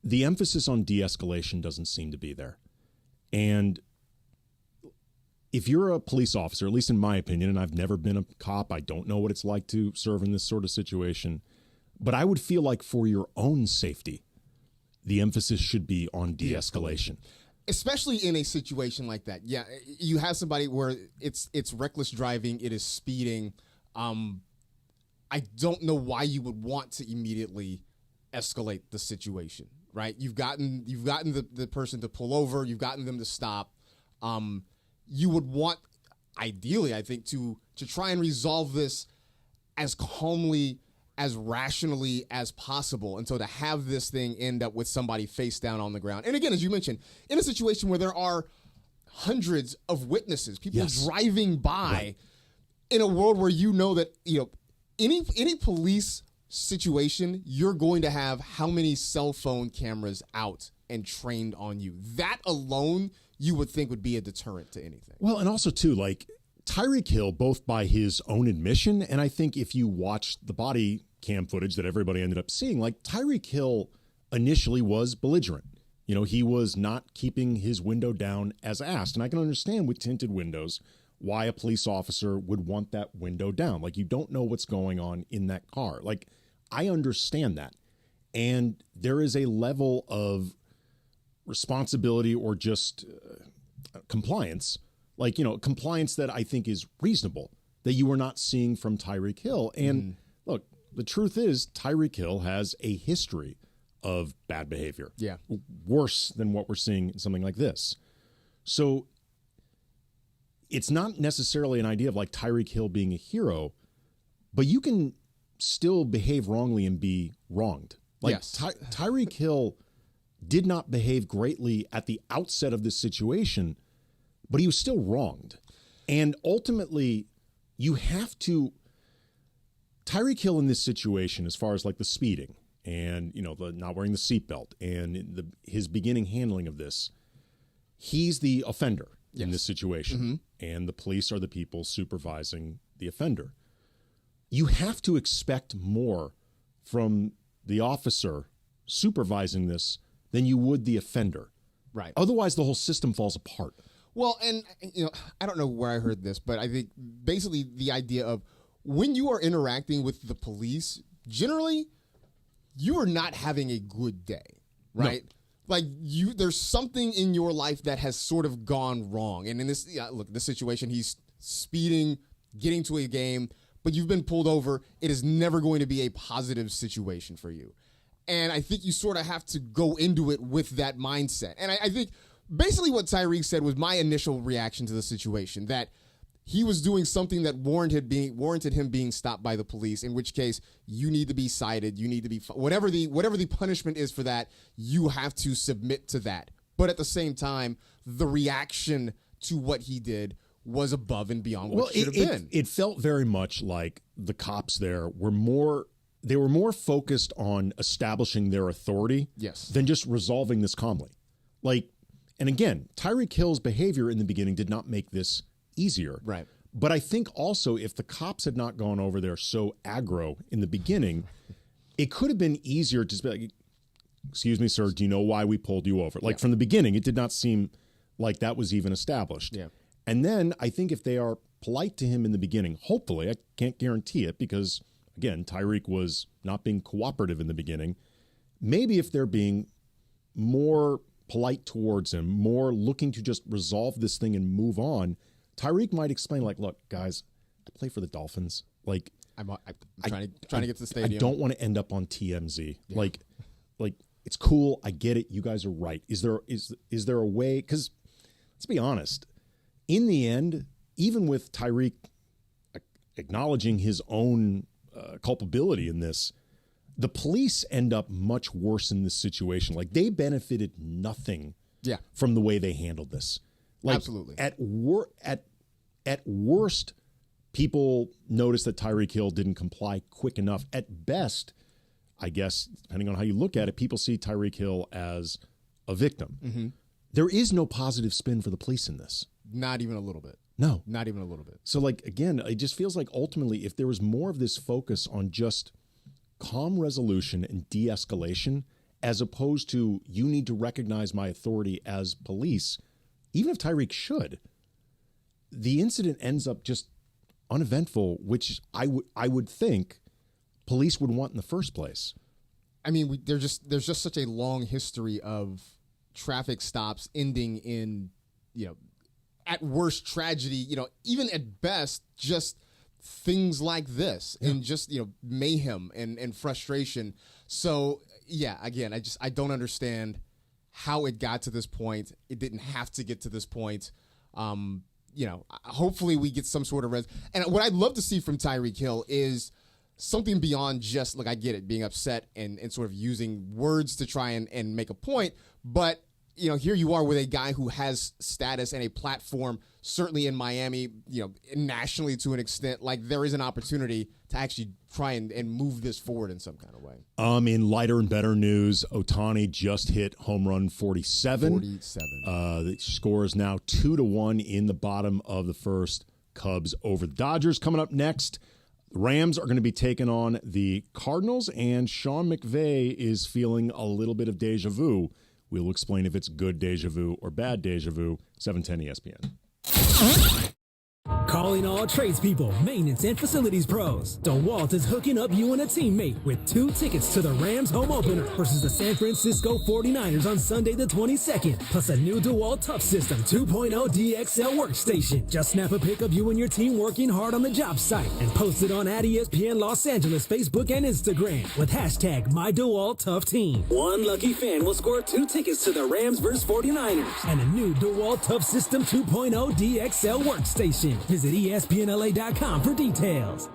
the emphasis on de-escalation doesn't seem to be there. And if you're a police officer, at least in my opinion, and I've never been a cop, I don't know what it's like to serve in this sort of situation, but I would feel like for your own safety, the emphasis should be on de-escalation. Especially in a situation like that. Yeah, you have somebody where it's reckless driving, it is speeding. I don't know why you would want to immediately escalate the situation, right? You've gotten the person to pull over, you've gotten them to stop. You would want, ideally, I think, to try and resolve this as calmly, as rationally as possible. And so to have this thing end up with somebody face down on the ground. And again, as you mentioned, in a situation where there are hundreds of witnesses, people driving by, in a world where that, any police situation, you're going to have how many cell phone cameras out and trained on you. That alone, you would think would be a deterrent to anything. Well, and also, too, like Tyreek Hill, both by his own admission, and I think if you watch the body cam footage that everybody ended up seeing, like Tyreek Hill initially was belligerent. He was not keeping his window down as asked. And I can understand with tinted windows why a police officer would want that window down. Like, you don't know what's going on in that car. Like, I understand that. And there is a level of responsibility or just compliance, like, compliance that I think is reasonable, that you are not seeing from Tyreek Hill. And look, the truth is Tyreek Hill has a history of bad behavior. Yeah. Worse than what we're seeing in something like this. So it's not necessarily an idea of like Tyreek Hill being a hero, but you can still behave wrongly and be wronged. Like Tyreek Hill did not behave greatly at the outset of this situation, but he was still wronged. And ultimately, you have to... Tyreek Hill in this situation, as far as like the speeding and, the not wearing the seatbelt and his beginning handling of this, he's the offender in this situation. And the police are the people supervising the offender. You have to expect more from the officer supervising this than you would the offender. Right. Otherwise, the whole system falls apart. Well, and I don't know where I heard this, but I think basically the idea of when you are interacting with the police, generally, you are not having a good day, right? No. Like there's something in your life that has sort of gone wrong. And in this situation, he's speeding, getting to a game, but you've been pulled over. It is never going to be a positive situation for you. And I think you sort of have to go into it with that mindset. And I think basically what Tyreek said was my initial reaction to the situation, that he was doing something that warranted him being stopped by the police, in which case you need to be cited. You need to be whatever the punishment is for that, you have to submit to that. But at the same time, the reaction to what he did was above and beyond what should have been. It felt very much like the cops there were more focused on establishing their authority than just resolving this calmly. And again, Tyreek Hill's behavior in the beginning did not make this easier. Right. But I think also if the cops had not gone over there so aggro in the beginning, it could have been easier to just be like, excuse me, sir, do you know why we pulled you over? From the beginning, it did not seem like that was even established. Yeah. And then I think if they are polite to him in the beginning, hopefully, I can't guarantee it because, again, Tyreek was not being cooperative in the beginning. Maybe if they're being more polite towards him, more looking to just resolve this thing and move on, Tyreek might explain, look, guys, I play for the Dolphins. I'm trying to get to the stadium. I don't want to end up on TMZ. Yeah. It's cool. I get it. You guys are right. Is there a way? Because let's be honest. In the end, even with Tyreek acknowledging his own culpability in this, the police end up much worse in this situation. They benefited nothing from the way they handled this. Absolutely. At worst, people notice that Tyreek Hill didn't comply quick enough. At best, I guess, depending on how you look at it, people see Tyreek Hill as a victim. Mm-hmm. There is no positive spin for the police in this. Not even a little bit. No. Not even a little bit. So, again, it just feels like ultimately if there was more of this focus on just calm resolution and de-escalation as opposed to you need to recognize my authority as police, even if Tyreek should, the incident ends up just uneventful, which I would think police would want in the first place. I mean, there's just such a long history of traffic stops ending in, at worst tragedy, even at best, just things like this and just, mayhem and frustration. So yeah, again, I don't understand how it got to this point. It didn't have to get to this point. Hopefully we get some sort of and what I'd love to see from Tyreek Hill is something beyond just, I get it, being upset and sort of using words to try and make a point. But, here you are with a guy who has status and a platform, certainly in Miami, nationally to an extent. There is an opportunity to actually try and move this forward in some kind of way. In lighter and better news, Otani just hit home run 47. The score is now 2-1 in the bottom of the first. Cubs over the Dodgers. Coming up next, the Rams are going to be taking on the Cardinals, and Sean McVay is feeling a little bit of deja vu. We'll explain if it's good deja vu or bad deja vu. 710 ESPN. Calling all tradespeople, maintenance, and facilities pros. DeWalt is hooking up you and a teammate with 2 tickets to the Rams home opener versus the San Francisco 49ers on Sunday the 22nd, plus a new DeWalt Tough System 2.0 DXL workstation. Just snap a pic of you and your team working hard on the job site and post it on @ESPN Los Angeles Facebook and Instagram with hashtag #MyDeWaltToughTeam. One lucky fan will score 2 tickets to the Rams vs 49ers and a new DeWalt Tough System 2.0 DXL workstation. Visit ESPNLA.com for details.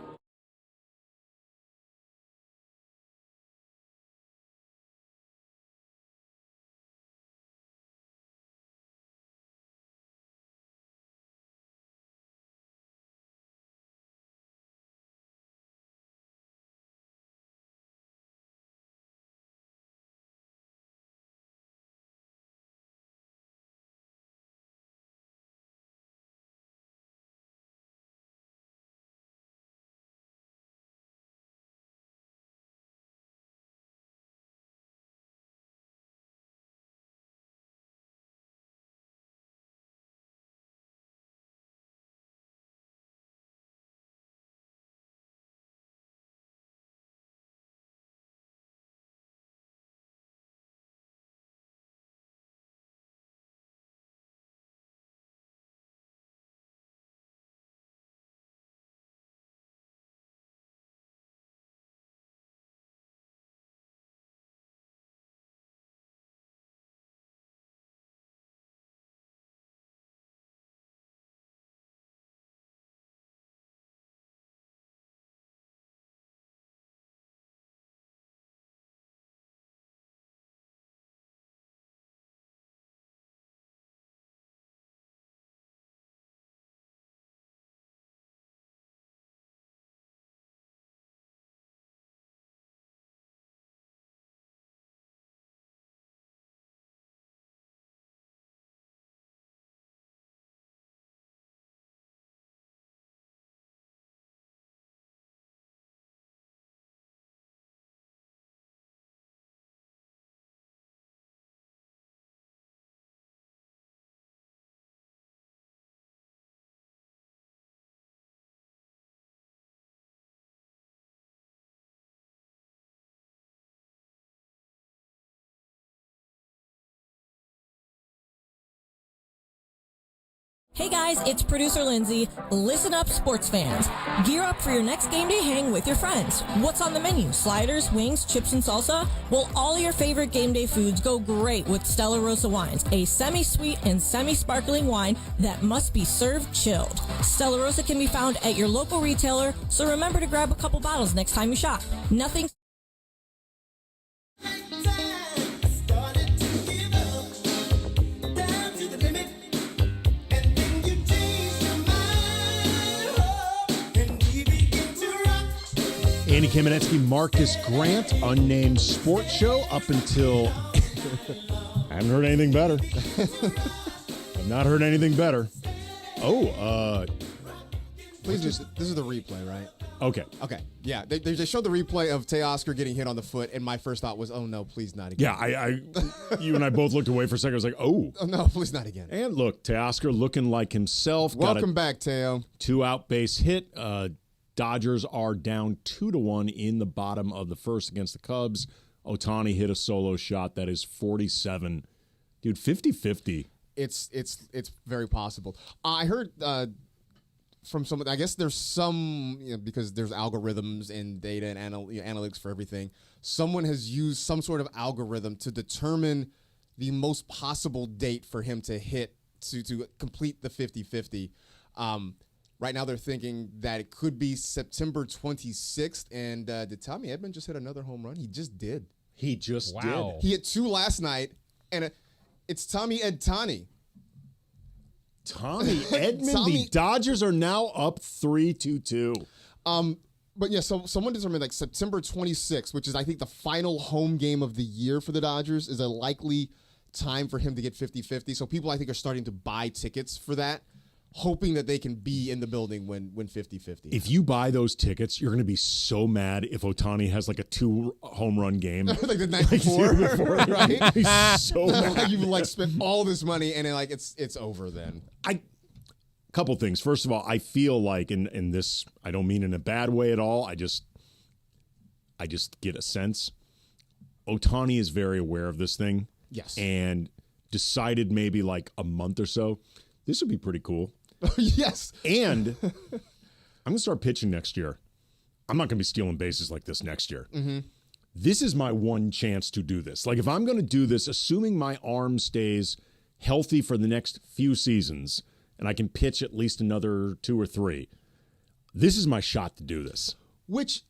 Hey guys, it's producer Lindsay. Listen up, sports fans. Gear up for your next game day hang with your friends. What's on the menu? Sliders, wings, chips, and salsa? Well, all your favorite game day foods go great with Stella Rosa wines, a semi-sweet and semi-sparkling wine that must be served chilled. Stella Rosa can be found at your local retailer, so remember to grab a couple bottles next time you shop. Nothing. Andy Kamenetzky, Marcas Grant, unnamed sports show up until I haven't heard anything better. I've not heard anything better. Please, this is the replay, right? Okay. Okay. Yeah, they showed the replay of Teoscar getting hit on the foot, and my first thought was, oh no, please not again. Yeah, you and I both looked away for a second. I was like, oh no, please not again. And look, Teoscar looking like himself. Welcome back, Teo. 2-out base hit. Dodgers are down 2-1 in the bottom of the first against the Cubs. Otani hit a solo shot that is 47. Dude, 50-50. It's very possible. I heard from someone, I guess there's some, because there's algorithms and data and analytics for everything. Someone has used some sort of algorithm to determine the most possible date for him to hit, to complete the 50-50. Right now, they're thinking that it could be September 26th. And did Tommy Edman just hit another home run? He just did. He just did. He hit 2 last night, and it's Tommy Edtani. Tommy Edman. The Dodgers are now up 3-2. But yeah, so someone determined like September 26th, which is I think the final home game of the year for the Dodgers, is a likely time for him to get 50-50. So people I think are starting to buy tickets for that, hoping that they can be in the building when 50-50. If you buy those tickets, you're going to be so mad if Otani has like a 2 home run game. Like the night before, right? He's so mad. You've spent all this money and then it's over then. Couple things. First of all, I feel like in this, I don't mean in a bad way at all. I just get a sense. Otani is very aware of this thing. Yes. And decided maybe like a month or so, this would be pretty cool. Yes. And I'm going to start pitching next year. I'm not going to be stealing bases like this next year. Mm-hmm. This is my one chance to do this. Like if I'm going to do this, assuming my arm stays healthy for the next few seasons and I can pitch at least another 2 or 3, this is my shot to do this. Which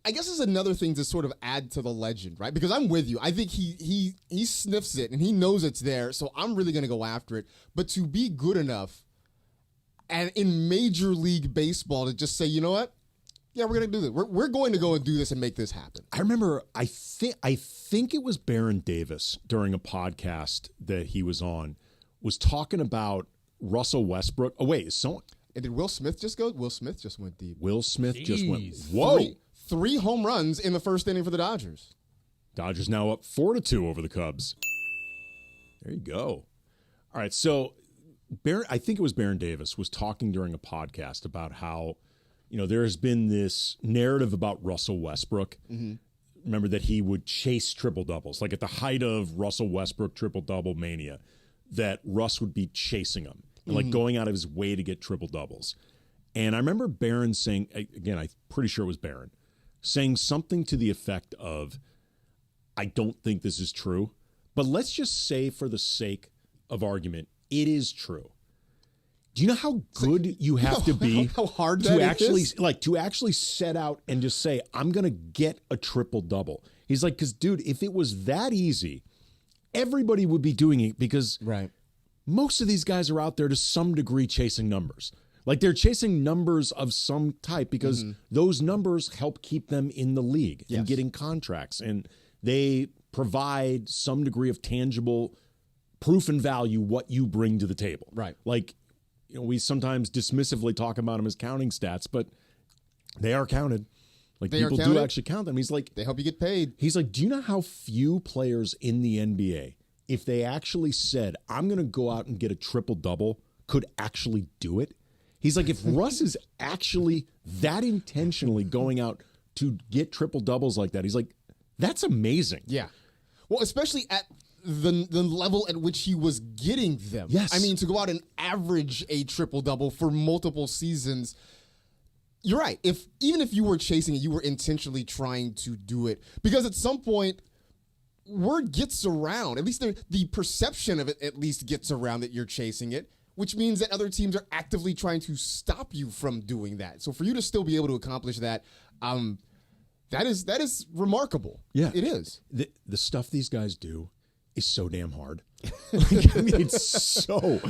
I guess is another thing to sort of add to the legend, right? Because I'm with you. I think he sniffs it and he knows it's there, so I'm really going to go after it. But to be good enough and in Major League Baseball to just say, you know what? Yeah, we're going to do this. We're going to go and do this and make this happen. I remember, I think it was Baron Davis during a podcast that he was on, was talking about Russell Westbrook. Oh, wait, and did Will Smith just go? Will Smith just went deep. Will Smith just went, whoa. 3 home runs in the first inning for the Dodgers. Dodgers now up 4-2 over the Cubs. There you go. All right, so I think it was Baron Davis was talking during a podcast about how, there has been this narrative about Russell Westbrook. Mm-hmm. Remember that he would chase triple doubles, like at the height of Russell Westbrook triple double mania, that Russ would be chasing him and like going out of his way to get triple doubles. And I remember Baron saying, again, I'm pretty sure it was Baron, saying something to the effect of, I don't think this is true, but let's just say for the sake of argument, it is true. Do you know how good you have to be how hard to that actually is? to actually set out and just say, I'm going to get a triple double? He's like, because dude, if it was that easy, everybody would be doing it because most of these guys are out there to some degree chasing numbers. Like they're chasing numbers of some type because those numbers help keep them in the league and getting contracts. And they provide some degree of tangible proof and value what you bring to the table. Right. Like, we sometimes dismissively talk about them as counting stats, but they are counted. Like people do actually count them. He's like, they help you get paid. He's like, do you know how few players in the NBA, if they actually said, I'm going to go out and get a triple double, could actually do it? He's like, if Russ is actually that intentionally going out to get triple doubles like that, he's like, that's amazing. Yeah. Well, especially at the level at which he was getting them. Yes. I mean, to go out and average a triple-double for multiple seasons, you're right. Even if you were chasing it, you were intentionally trying to do it. Because at some point, word gets around. At least the perception of it at least gets around that you're chasing it, which means that other teams are actively trying to stop you from doing that. So for you to still be able to accomplish that, that is remarkable. Yeah. It is. The stuff these guys do is so damn hard. Like, I mean, it's so.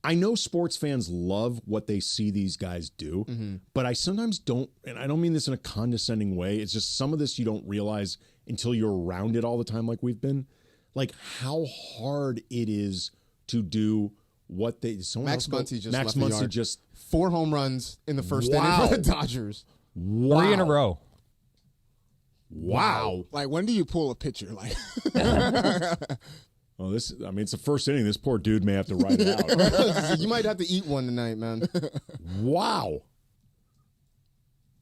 I know sports fans love what they see these guys do, but I sometimes don't, and I don't mean this in a condescending way. It's just some of this you don't realize until you're around it all the time, like we've been. Like how hard it is to do what they. Max Muncy just Max left the Muncy yard. just 4 home runs in the first inning for the Dodgers. Wow. 3 in a row. Wow. Like, when do you pull a pitcher? Like, well, it's the first inning. This poor dude may have to ride it out. You might have to eat one tonight, man. Wow.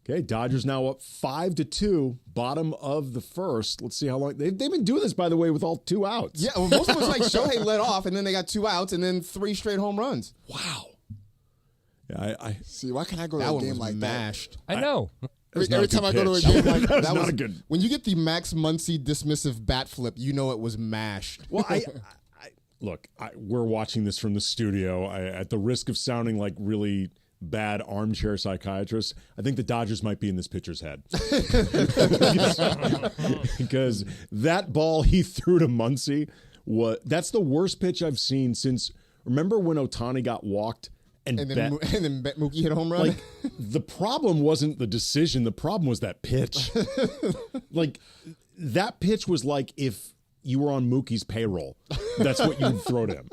Okay, Dodgers now up 5-2, bottom of the first. Let's see how long they've been doing this, by the way, with all 2 outs. Yeah, well, most of it was like Shohei led off, and then they got 2 outs, and then 3 straight home runs. Wow. Yeah, I see. Why can't I go to that a one game was like mashed. I know. Every time I go to a game like that, was not a good. When you get the Max Muncy dismissive bat flip, you know it was mashed. Well, look, we're watching this from the studio. At the risk of sounding like really bad armchair psychiatrist, I think the Dodgers might be in this pitcher's head. Because that ball he threw to Muncy, that's the worst pitch I've seen since, remember when Otani got walked? And then Mookie hit a home run? Like, the problem wasn't the decision. The problem was that pitch. Like, that pitch was like if you were on Mookie's payroll. That's what you would throw to him.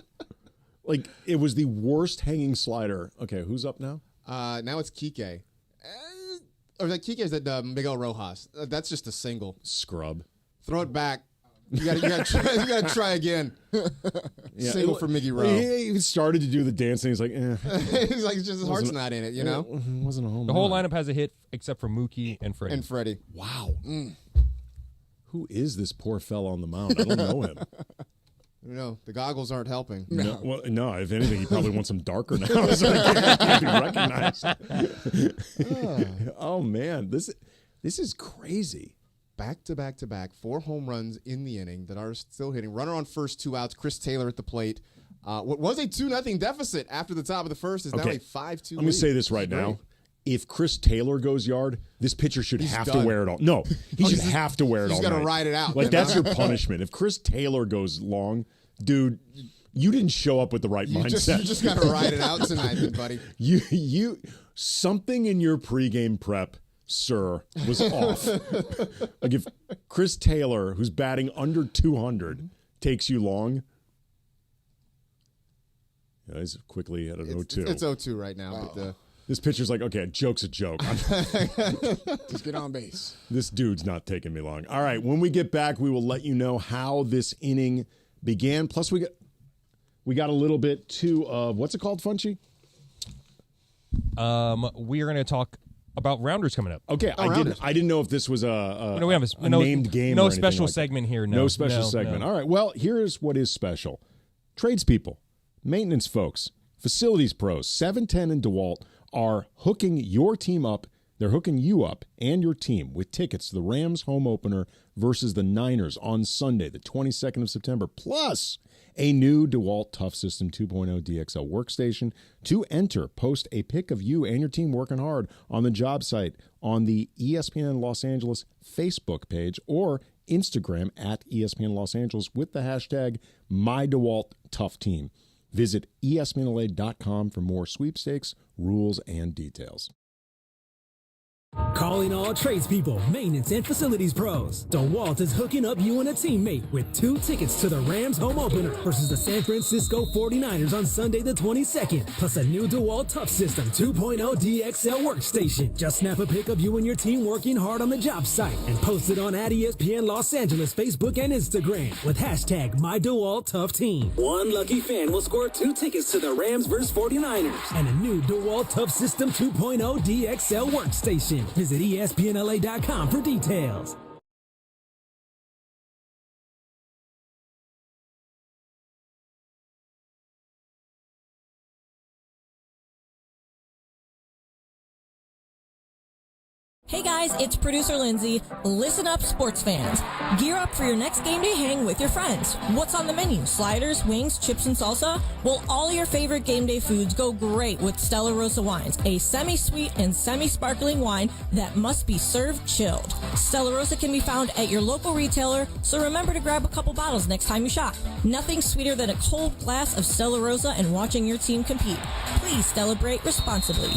Like, it was the worst hanging slider. Okay, who's up now? Now it's Kike. Or like Kike is at Miguel Rojas. That's just a single. Scrub. Throw it back. You gotta try again. Single for Miggy Rowe. He started to do the dancing. He's like, eh. He's like, his heart's not in it, you know? It wasn't a home The run. whole lineup has a hit except for Mookie and Freddie. Wow. Who is this poor fella on the mound? I don't know him. No, the goggles aren't helping. No. Well, no, if anything, he probably wants them darker now so he can't be recognized. Oh, man. This is crazy. Back to back to back, 4 home runs in the inning that are still hitting. Runner on first, 2 outs. Chris Taylor at the plate. What was a 2-0 deficit after the top of the first is now a 5-2 lead. Let me say this right now. If Chris Taylor goes yard, this pitcher should have to wear it all. No, he should have to wear it all. He's got to ride it out. Like, that's your punishment. If Chris Taylor goes long, dude, you didn't show up with the right mindset. You just got to ride it out tonight, buddy. You something in your pregame prep, sir, was off. Like, if Chris Taylor, who's batting under 200, takes you long. Yeah, he's quickly at an 0-2. It's 0-2 right now. But this pitcher's like, okay, a joke's a joke. Just get on base. This dude's not taking me long. All right, when we get back, we will let you know how this inning began. Plus, we got a little bit too of what's it called, Funchy? We are going to talk about rounders coming up. Okay, I didn't know if this was a named game. No or special like segment here. No special segment. No. All right. Well, here's what is special: tradespeople, maintenance folks, facilities pros, 710 and DeWalt are hooking your team up. They're hooking you up and your team with tickets to the Rams home opener versus the Niners on Sunday, the 22nd of September, plus a new DeWalt Tough System 2.0 DXL workstation. To enter, post a pic of you and your team working hard on the job site on the ESPN Los Angeles Facebook page or Instagram at ESPN Los Angeles with the hashtag MyDeWaltToughTeam. Visit ESPNLA.com for more sweepstakes, rules, and details. Calling all tradespeople, maintenance, and facilities pros. DeWalt is hooking up you and a teammate with 2 tickets to the Rams home opener versus the San Francisco 49ers on Sunday the 22nd, plus a new DeWalt Tough System 2.0 DXL workstation. Just snap a pic of you and your team working hard on the job site and post it on at ESPN Los Angeles Facebook and Instagram with hashtag MyDeWaltToughTeam. One lucky fan will score 2 tickets to the Rams versus 49ers and a new DeWalt Tough System 2.0 DXL workstation. Visit ESPNLA.com for details. Hey guys, it's producer Lindsay. Listen up, sports fans. Gear up for your next game day hang with your friends. What's on the menu? Sliders, wings, chips, and salsa? Well, all your favorite game day foods go great with Stella Rosa wines, a semi-sweet and semi-sparkling wine that must be served chilled. Stella Rosa can be found at your local retailer, so remember to grab a couple bottles next time you shop. Nothing sweeter than a cold glass of Stella Rosa and watching your team compete. Please celebrate responsibly.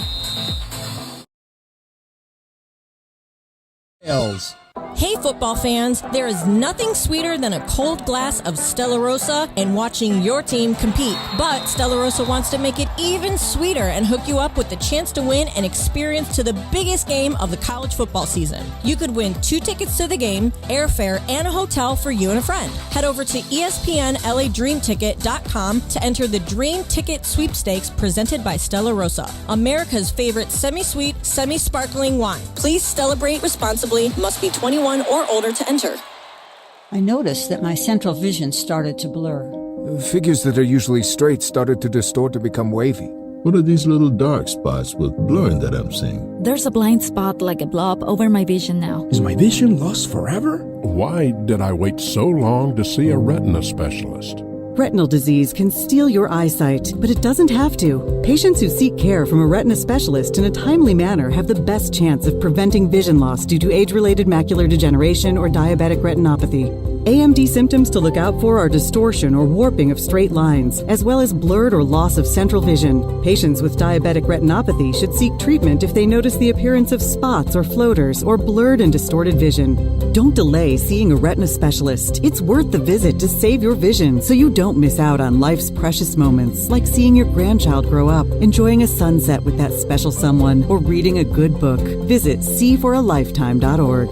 Hey football fans, there is nothing sweeter than a cold glass of Stella Rosa and watching your team compete. But Stella Rosa wants to make it even sweeter and hook you up with the chance to win an experience to the biggest game of the college football season. You could win 2 tickets to the game, airfare, and a hotel for you and a friend. Head over to ESPNLADreamTicket.com to enter the Dream Ticket Sweepstakes presented by Stella Rosa, America's favorite semi-sweet, semi-sparkling wine. Please celebrate responsibly. Must be 21 or older to enter. I noticed that my central vision started to blur. Figures that are usually straight started to distort to become wavy. What are these little dark spots with blurring that I'm seeing? There's a blind spot like a blob over my vision now. Is my vision lost forever? Why did I wait so long to see a retina specialist? Retinal disease can steal your eyesight, but it doesn't have to. Patients who seek care from a retina specialist in a timely manner have the best chance of preventing vision loss due to age-related macular degeneration or diabetic retinopathy. AMD symptoms to look out for are distortion or warping of straight lines, as well as blurred or loss of central vision. Patients with diabetic retinopathy should seek treatment if they notice the appearance of spots or floaters or blurred and distorted vision. Don't delay seeing a retina specialist. It's worth the visit to save your vision so you don't miss out on life's precious moments, like seeing your grandchild grow up, enjoying a sunset with that special someone, or reading a good book. Visit seeforalifetime.org.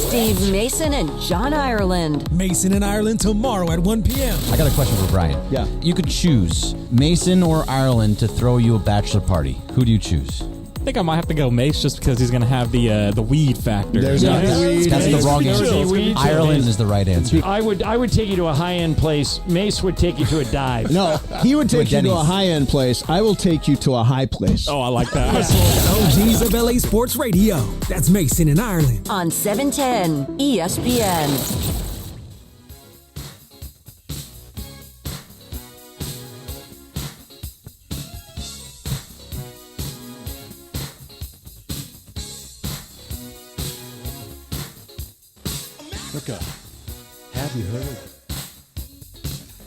Steve Mason and John Ireland. Mason and Ireland tomorrow at 1 p.m. I got a question for Brian. Yeah. You could choose Mason or Ireland to throw you a bachelor party. Who do you choose? I think I might have to go Mace just because he's going to have the weed factor. There's no weed. That's the wrong answer. Ireland is the right answer. I would take you to a high-end place. Mace would take you to a dive. No, he would take you to a high-end place. I will take you to a high place. Oh, I like that. OGs of LA Sports Radio. That's Mason and Ireland. On 710 ESPN. America, have you heard?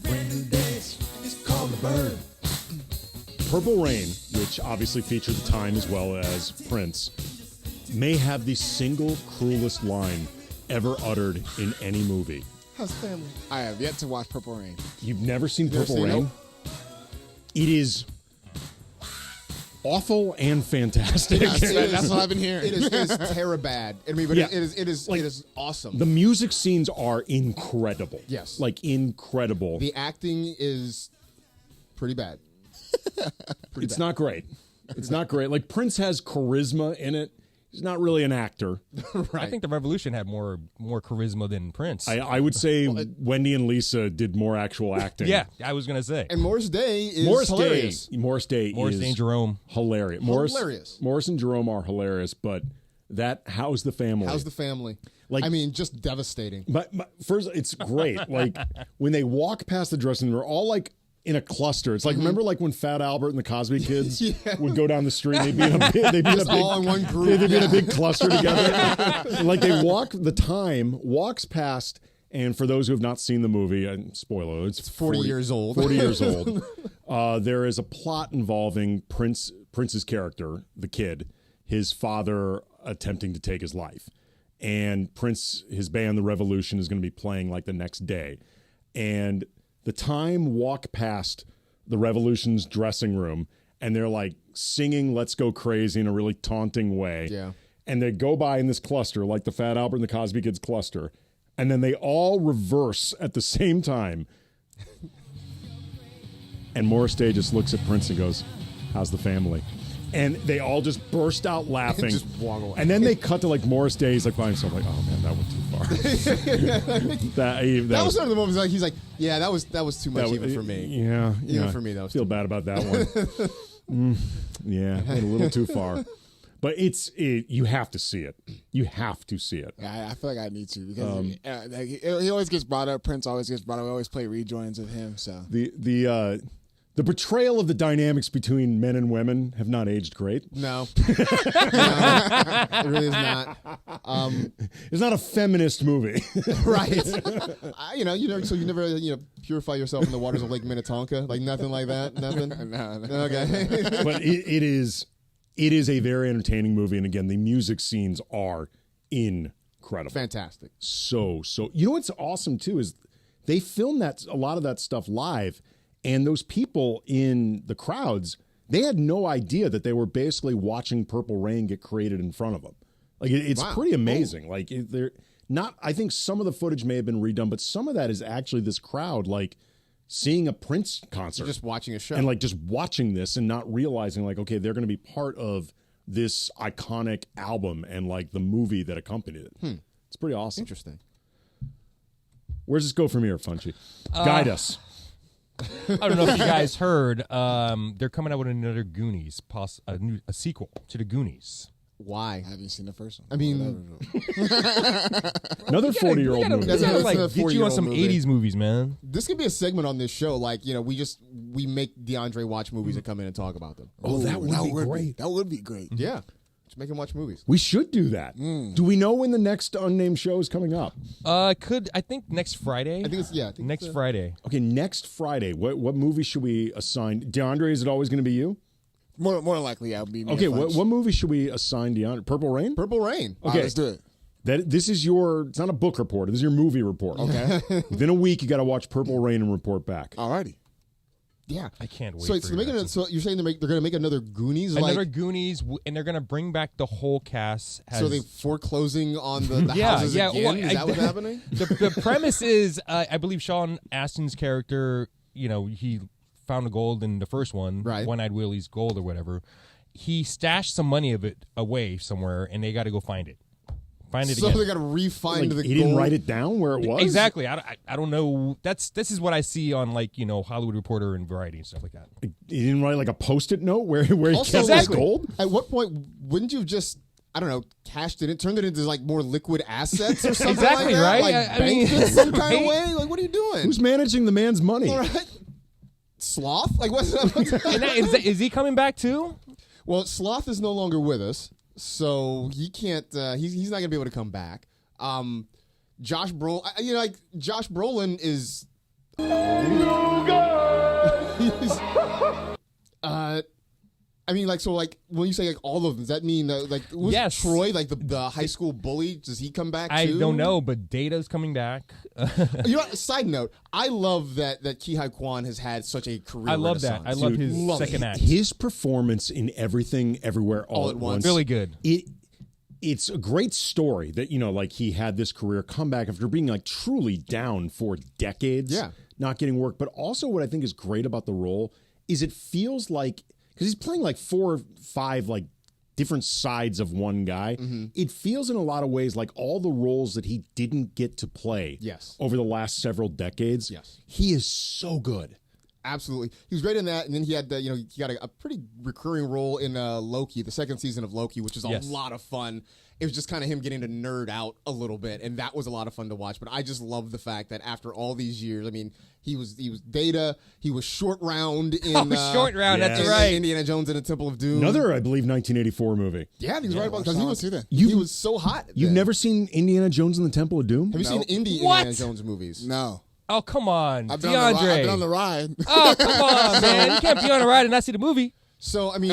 Brand new dance, it's called the Bird. Purple Rain, which obviously featured The Time as well as Prince, may have the single cruelest line ever uttered in any movie. How's family? I have yet to watch Purple Rain. You've never seen Never Purple seen it? Rain? It is awful and fantastic. Yes, that's what I've been hearing. It is terribad. I mean, but Yeah. it is awesome. The music scenes are incredible. Yes. Like incredible. The acting is pretty bad. It's not great. It's not great. Like Prince has charisma in it. He's not really an actor. I think the Revolution had more charisma than Prince. I would say Wendy and Lisa did more actual acting. Yeah, I was gonna say. And Morris Day is hilarious. Morris Day and Jerome. Hilarious. Hilarious. Morris and Jerome are hilarious, but that How's the Family? How's the family? Like, I mean, just devastating. But first, it's great. Like when they walk past the dressing room, they're all like in a cluster. It's like remember like when Fat Albert and the Cosby Kids would go down the street. And they'd be in a big all in one group. They'd be in a big cluster together. Like they walk. The Time walks past. And for those who have not seen the movie, and spoiler, it's 40 years old. 40 years old. There is a plot involving Prince's character, the kid, his father attempting to take his life. And Prince, his band, The Revolution, is going to be playing like the next day. And the Time walk past the Revolution's dressing room, and they're like singing Let's Go Crazy in a really taunting way. Yeah. And they go by in this cluster, like the Fat Albert and the Cosby Kids cluster. And then they all reverse at the same time. And Morris Day just looks at Prince and goes, "How's the family?" And they all just burst out laughing. Just walk away. And then they cut to like Morris Day. He's like by himself, like, "Oh man, that went too far." that was one of the moments like he's like, "Yeah, that was too much even for me." Yeah, even for me, that was feel bad about that one. Yeah, went a little too far. But you have to see it. You have to see it. Yeah, I feel like I need to because he always gets brought up. Prince always gets brought up. We always play rejoins of him. So the portrayal of the dynamics between men and women have not aged great. No, it really is not. It's not a feminist movie, right? You never purify yourself in the waters of Lake Minnetonka, like nothing like that. Nothing. no. Okay, but it is a very entertaining movie, and again, the music scenes are incredible, fantastic. So you know what's awesome too is they filmed a lot of that stuff live. And those people in the crowds, they had no idea that they were basically watching Purple Rain get created in front of them. Like it's pretty amazing. Like they're not. I think some of the footage may have been redone, but some of that is actually this crowd like seeing a Prince concert, just watching a show, and like just watching this and not realizing like, okay, they're going to be part of this iconic album and like the movie that accompanied it. It's pretty awesome. Interesting. Where's this go from here, Funchy? Guide us. I don't know if you guys heard. They're coming out with another Goonies, a sequel to the Goonies. Why? I haven't seen the first one. I mean, another 40-year-old movie. That's like get you on some 80s movies, man. This could be a segment on this show. Like, we make DeAndre watch movies and come in and talk about them. Oh, that would be great. That would be great. Yeah. Just make him watch movies. We should do that. Do we know when the next unnamed show is coming up? I think next Friday. I think it's next Friday. Okay, next Friday. What movie should we assign? DeAndre, is it always going to be you? More likely, yeah. It'll be me. Okay, what movie should we assign DeAndre? Purple Rain? Purple Rain. Okay, let's do it. This is it's not a book report. This is your movie report. Okay. Within a week, you got to watch Purple Rain and report back. Alrighty. Yeah, I can't wait. So you're saying they're going to make another Goonies? Goonies, and they're going to bring back the whole cast. So they foreclosing on the houses again? Well, is that what's happening? The premise is, I believe Sean Astin's character, he found a gold in the first one, right? One-Eyed Willie's gold or whatever. He stashed some money of it away somewhere, and they got to go find it. So they got to re-find the gold. He didn't write it down where it was? Exactly. I don't know. This is what I see on Hollywood Reporter and Variety and stuff like that. He didn't write like a Post-it note where he kept his gold? At what point wouldn't you have just, I don't know, cashed it in, turned it into like more liquid assets or something exactly, like that? right? Like banked it some kind of way? Like, what are you doing? Who's managing the man's money? All right. Sloth? Like, what's up? Is he coming back too? Well, Sloth is no longer with us, so he can't. He's not gonna be able to come back. Josh Brolin, Josh Brolin is. When you say when you say all of them, does that mean was Troy the high school bully? Does he come back too? I don't know, but Data's coming back. Side note, I love that Ki-Hai Kwan has had such a career. I love that. I love his second act. His performance in Everything Everywhere All at Once. Really good. It's a great story that, he had this career comeback after being truly down for decades, not getting work. But also what I think is great about the role is it feels like, because he's playing 4 or 5 different sides of one guy. Mm-hmm. It feels in a lot of ways like all the roles that he didn't get to play over the last several decades. Yes. He is so good. Absolutely. He was great in that, and then he had he got a pretty recurring role in Loki, the second season of Loki, which is a lot of fun. It was just kind of him getting to nerd out a little bit, and that was a lot of fun to watch. But I just love the fact that after all these years, he was Data, he was Short Round in Short Round, that's right. Indiana Jones and the Temple of Doom. Another, I believe, 1984 movie. Yeah, he was right about because he was so hot. You've never seen Indiana Jones and the Temple of Doom? Have you seen Indiana Jones movies? No. Oh, come on, DeAndre. I've been on the ride. Oh, come on, man. You can't be on a ride and not see the movie. So, the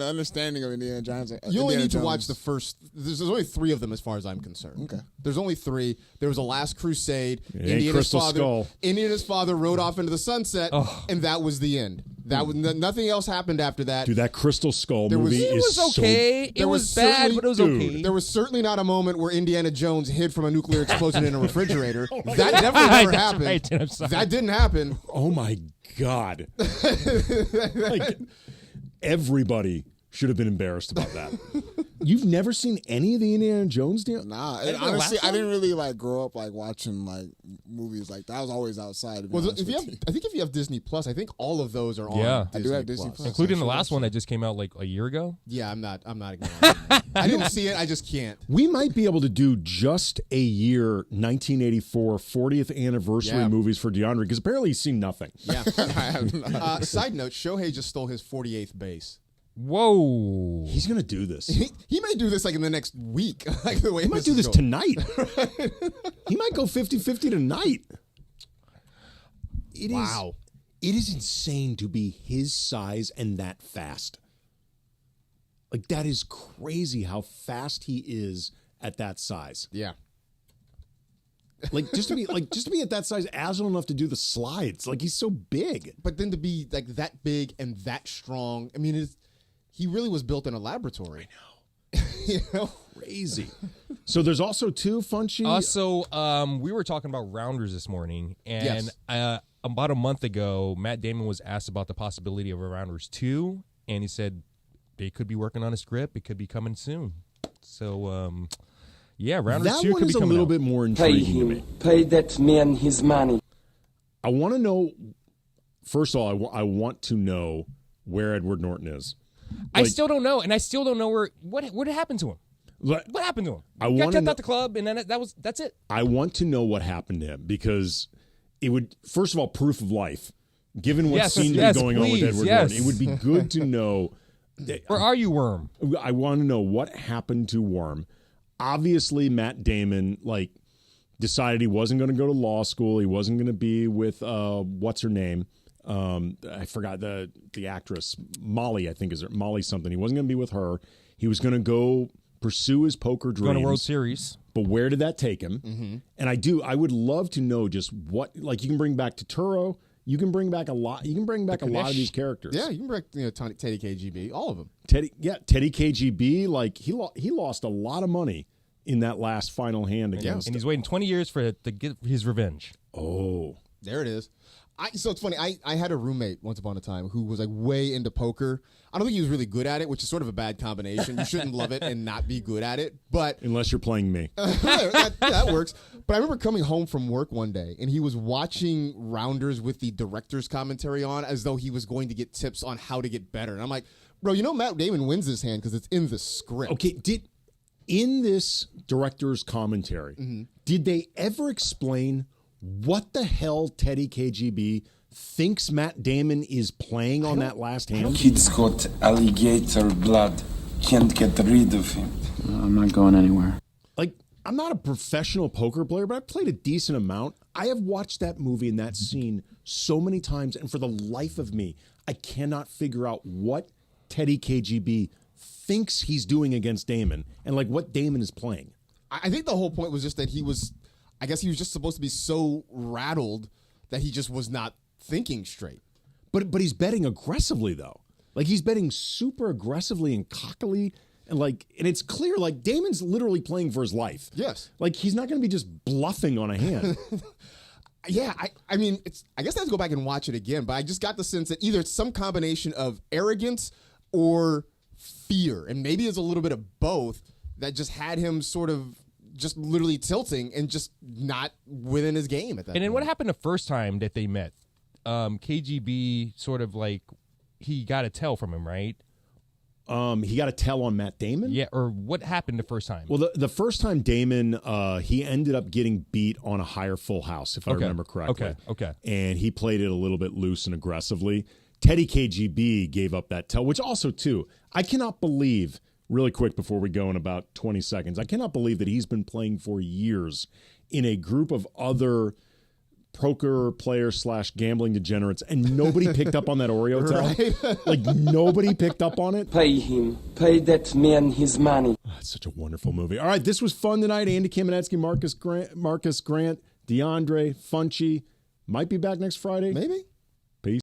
understanding of Indiana Jones. You only need to watch the first. There's only 3 of them as far as I'm concerned. Okay. There's only 3. There was a Last Crusade. Indiana's father rode off into the sunset, and that was the end. That was nothing else happened after that. Dude, that Crystal Skull movie was okay. It was bad, but it was okay. There was certainly not a moment where Indiana Jones hid from a nuclear explosion in a refrigerator. That definitely never happened. Right, I'm sorry. That didn't happen. Oh my God. Everybody should have been embarrassed about that. You've never seen any of the Indiana Jones deal? Nah, honestly, I didn't really grow up watching movies like that. I was always outside. Well, I think if you have Disney Plus, I think all of those are on. Yeah, Disney I do have Disney Plus, including the last one that just came out like a year ago. Yeah, I'm not ignoring it. I didn't see it. I just can't. We might be able to do just a year 1984 40th anniversary movies for DeAndre because apparently he's seen nothing. Yeah. Side note: Shohei just stole his 48th base. Whoa! He's gonna do this. He might do this like in the next week. Like the way he might do this tonight. He might go 50-50 tonight. Wow. It is insane to be his size and that fast. Like, that is crazy how fast he is at that size. Yeah. Like just to be at that size, agile enough to do the slides. Like, he's so big. But then to be like that big and that strong, I mean, he really was built in a laboratory. I know. You know? Crazy. So there's also two Funchy. Also, we were talking about rounders this morning, and about a month ago, Matt Damon was asked about the possibility of a Rounders 2, and he said they could be working on a script. It could be coming soon. So, yeah, Rounders 2 could be coming out. That one is a little bit more intriguing to me. Pay that man his money. I want to know, first of all, I want to know where Edward Norton is. I still don't know, and I still don't know what happened to him. What happened to him? He got kicked out the club, and then that's it. I want to know what happened to him because it would, first of all, proof of life. Given what seemed to be going on with Edward Norton, it would be good to know. Where are you, Worm? I want to know what happened to Worm. Obviously, Matt Damon decided he wasn't going to go to law school. He wasn't going to be with what's her name. I forgot the actress, Molly, I think is her, Molly something. He wasn't going to be with her. He was going to go pursue his poker dreams. Going to World Series. But where did that take him? Mm-hmm. And I would love to know just what, like, you can bring back Totoro. You can bring back a lot. You can bring back a lot of these characters. Yeah, you can bring Teddy KGB, all of them. Teddy KGB. Like he lost a lot of money in that last final hand against. And he's waiting 20 years to get his revenge. Oh, there it is. So it's funny. I had a roommate once upon a time who was like way into poker. I don't think he was really good at it, which is sort of a bad combination. You shouldn't love it and not be good at it. But unless you're playing me, that works. But I remember coming home from work one day and he was watching Rounders with the director's commentary on, as though he was going to get tips on how to get better. And I'm like, bro, Matt Damon wins this hand because it's in the script. Okay, in this director's commentary, did they ever explain what the hell Teddy KGB thinks Matt Damon is playing on that last hand? Kid's got alligator blood. Can't get rid of him. I'm not going anywhere. Like, I'm not a professional poker player, but I've played a decent amount. I have watched that movie and that scene so many times, and for the life of me, I cannot figure out what Teddy KGB thinks he's doing against Damon and, like, what Damon is playing. I think the whole point was just that I guess he was just supposed to be so rattled that he just was not thinking straight. But he's betting aggressively, though. Like, he's betting super aggressively and cockily. And it's clear, like, Damon's literally playing for his life. Yes. Like, he's not going to be just bluffing on a hand. Yeah, I mean, I guess I have to go back and watch it again, but I just got the sense that either it's some combination of arrogance or fear, and maybe it's a little bit of both that just had him sort of just literally tilting and just not within his game at that point. And then what happened the first time that they met? KGB sort of he got a tell from him, right? He got a tell on Matt Damon? Yeah, or what happened the first time? Well, the first time Damon, he ended up getting beat on a higher full house, if I remember correctly. Okay. And he played it a little bit loose and aggressively. Teddy KGB gave up that tell, which also, too, I cannot believe, really quick before we go in about 20 seconds, I cannot believe that he's been playing for years in a group of other poker players / gambling degenerates, and nobody picked up on that Oreo tell. Right? Like, nobody picked up on it. Pay him. Pay that man his money. Oh, it's such a wonderful movie. All right, this was fun tonight. Andy Kamenetzky, Marcus Grant, DeAndre, Funchy. Might be back next Friday. Maybe.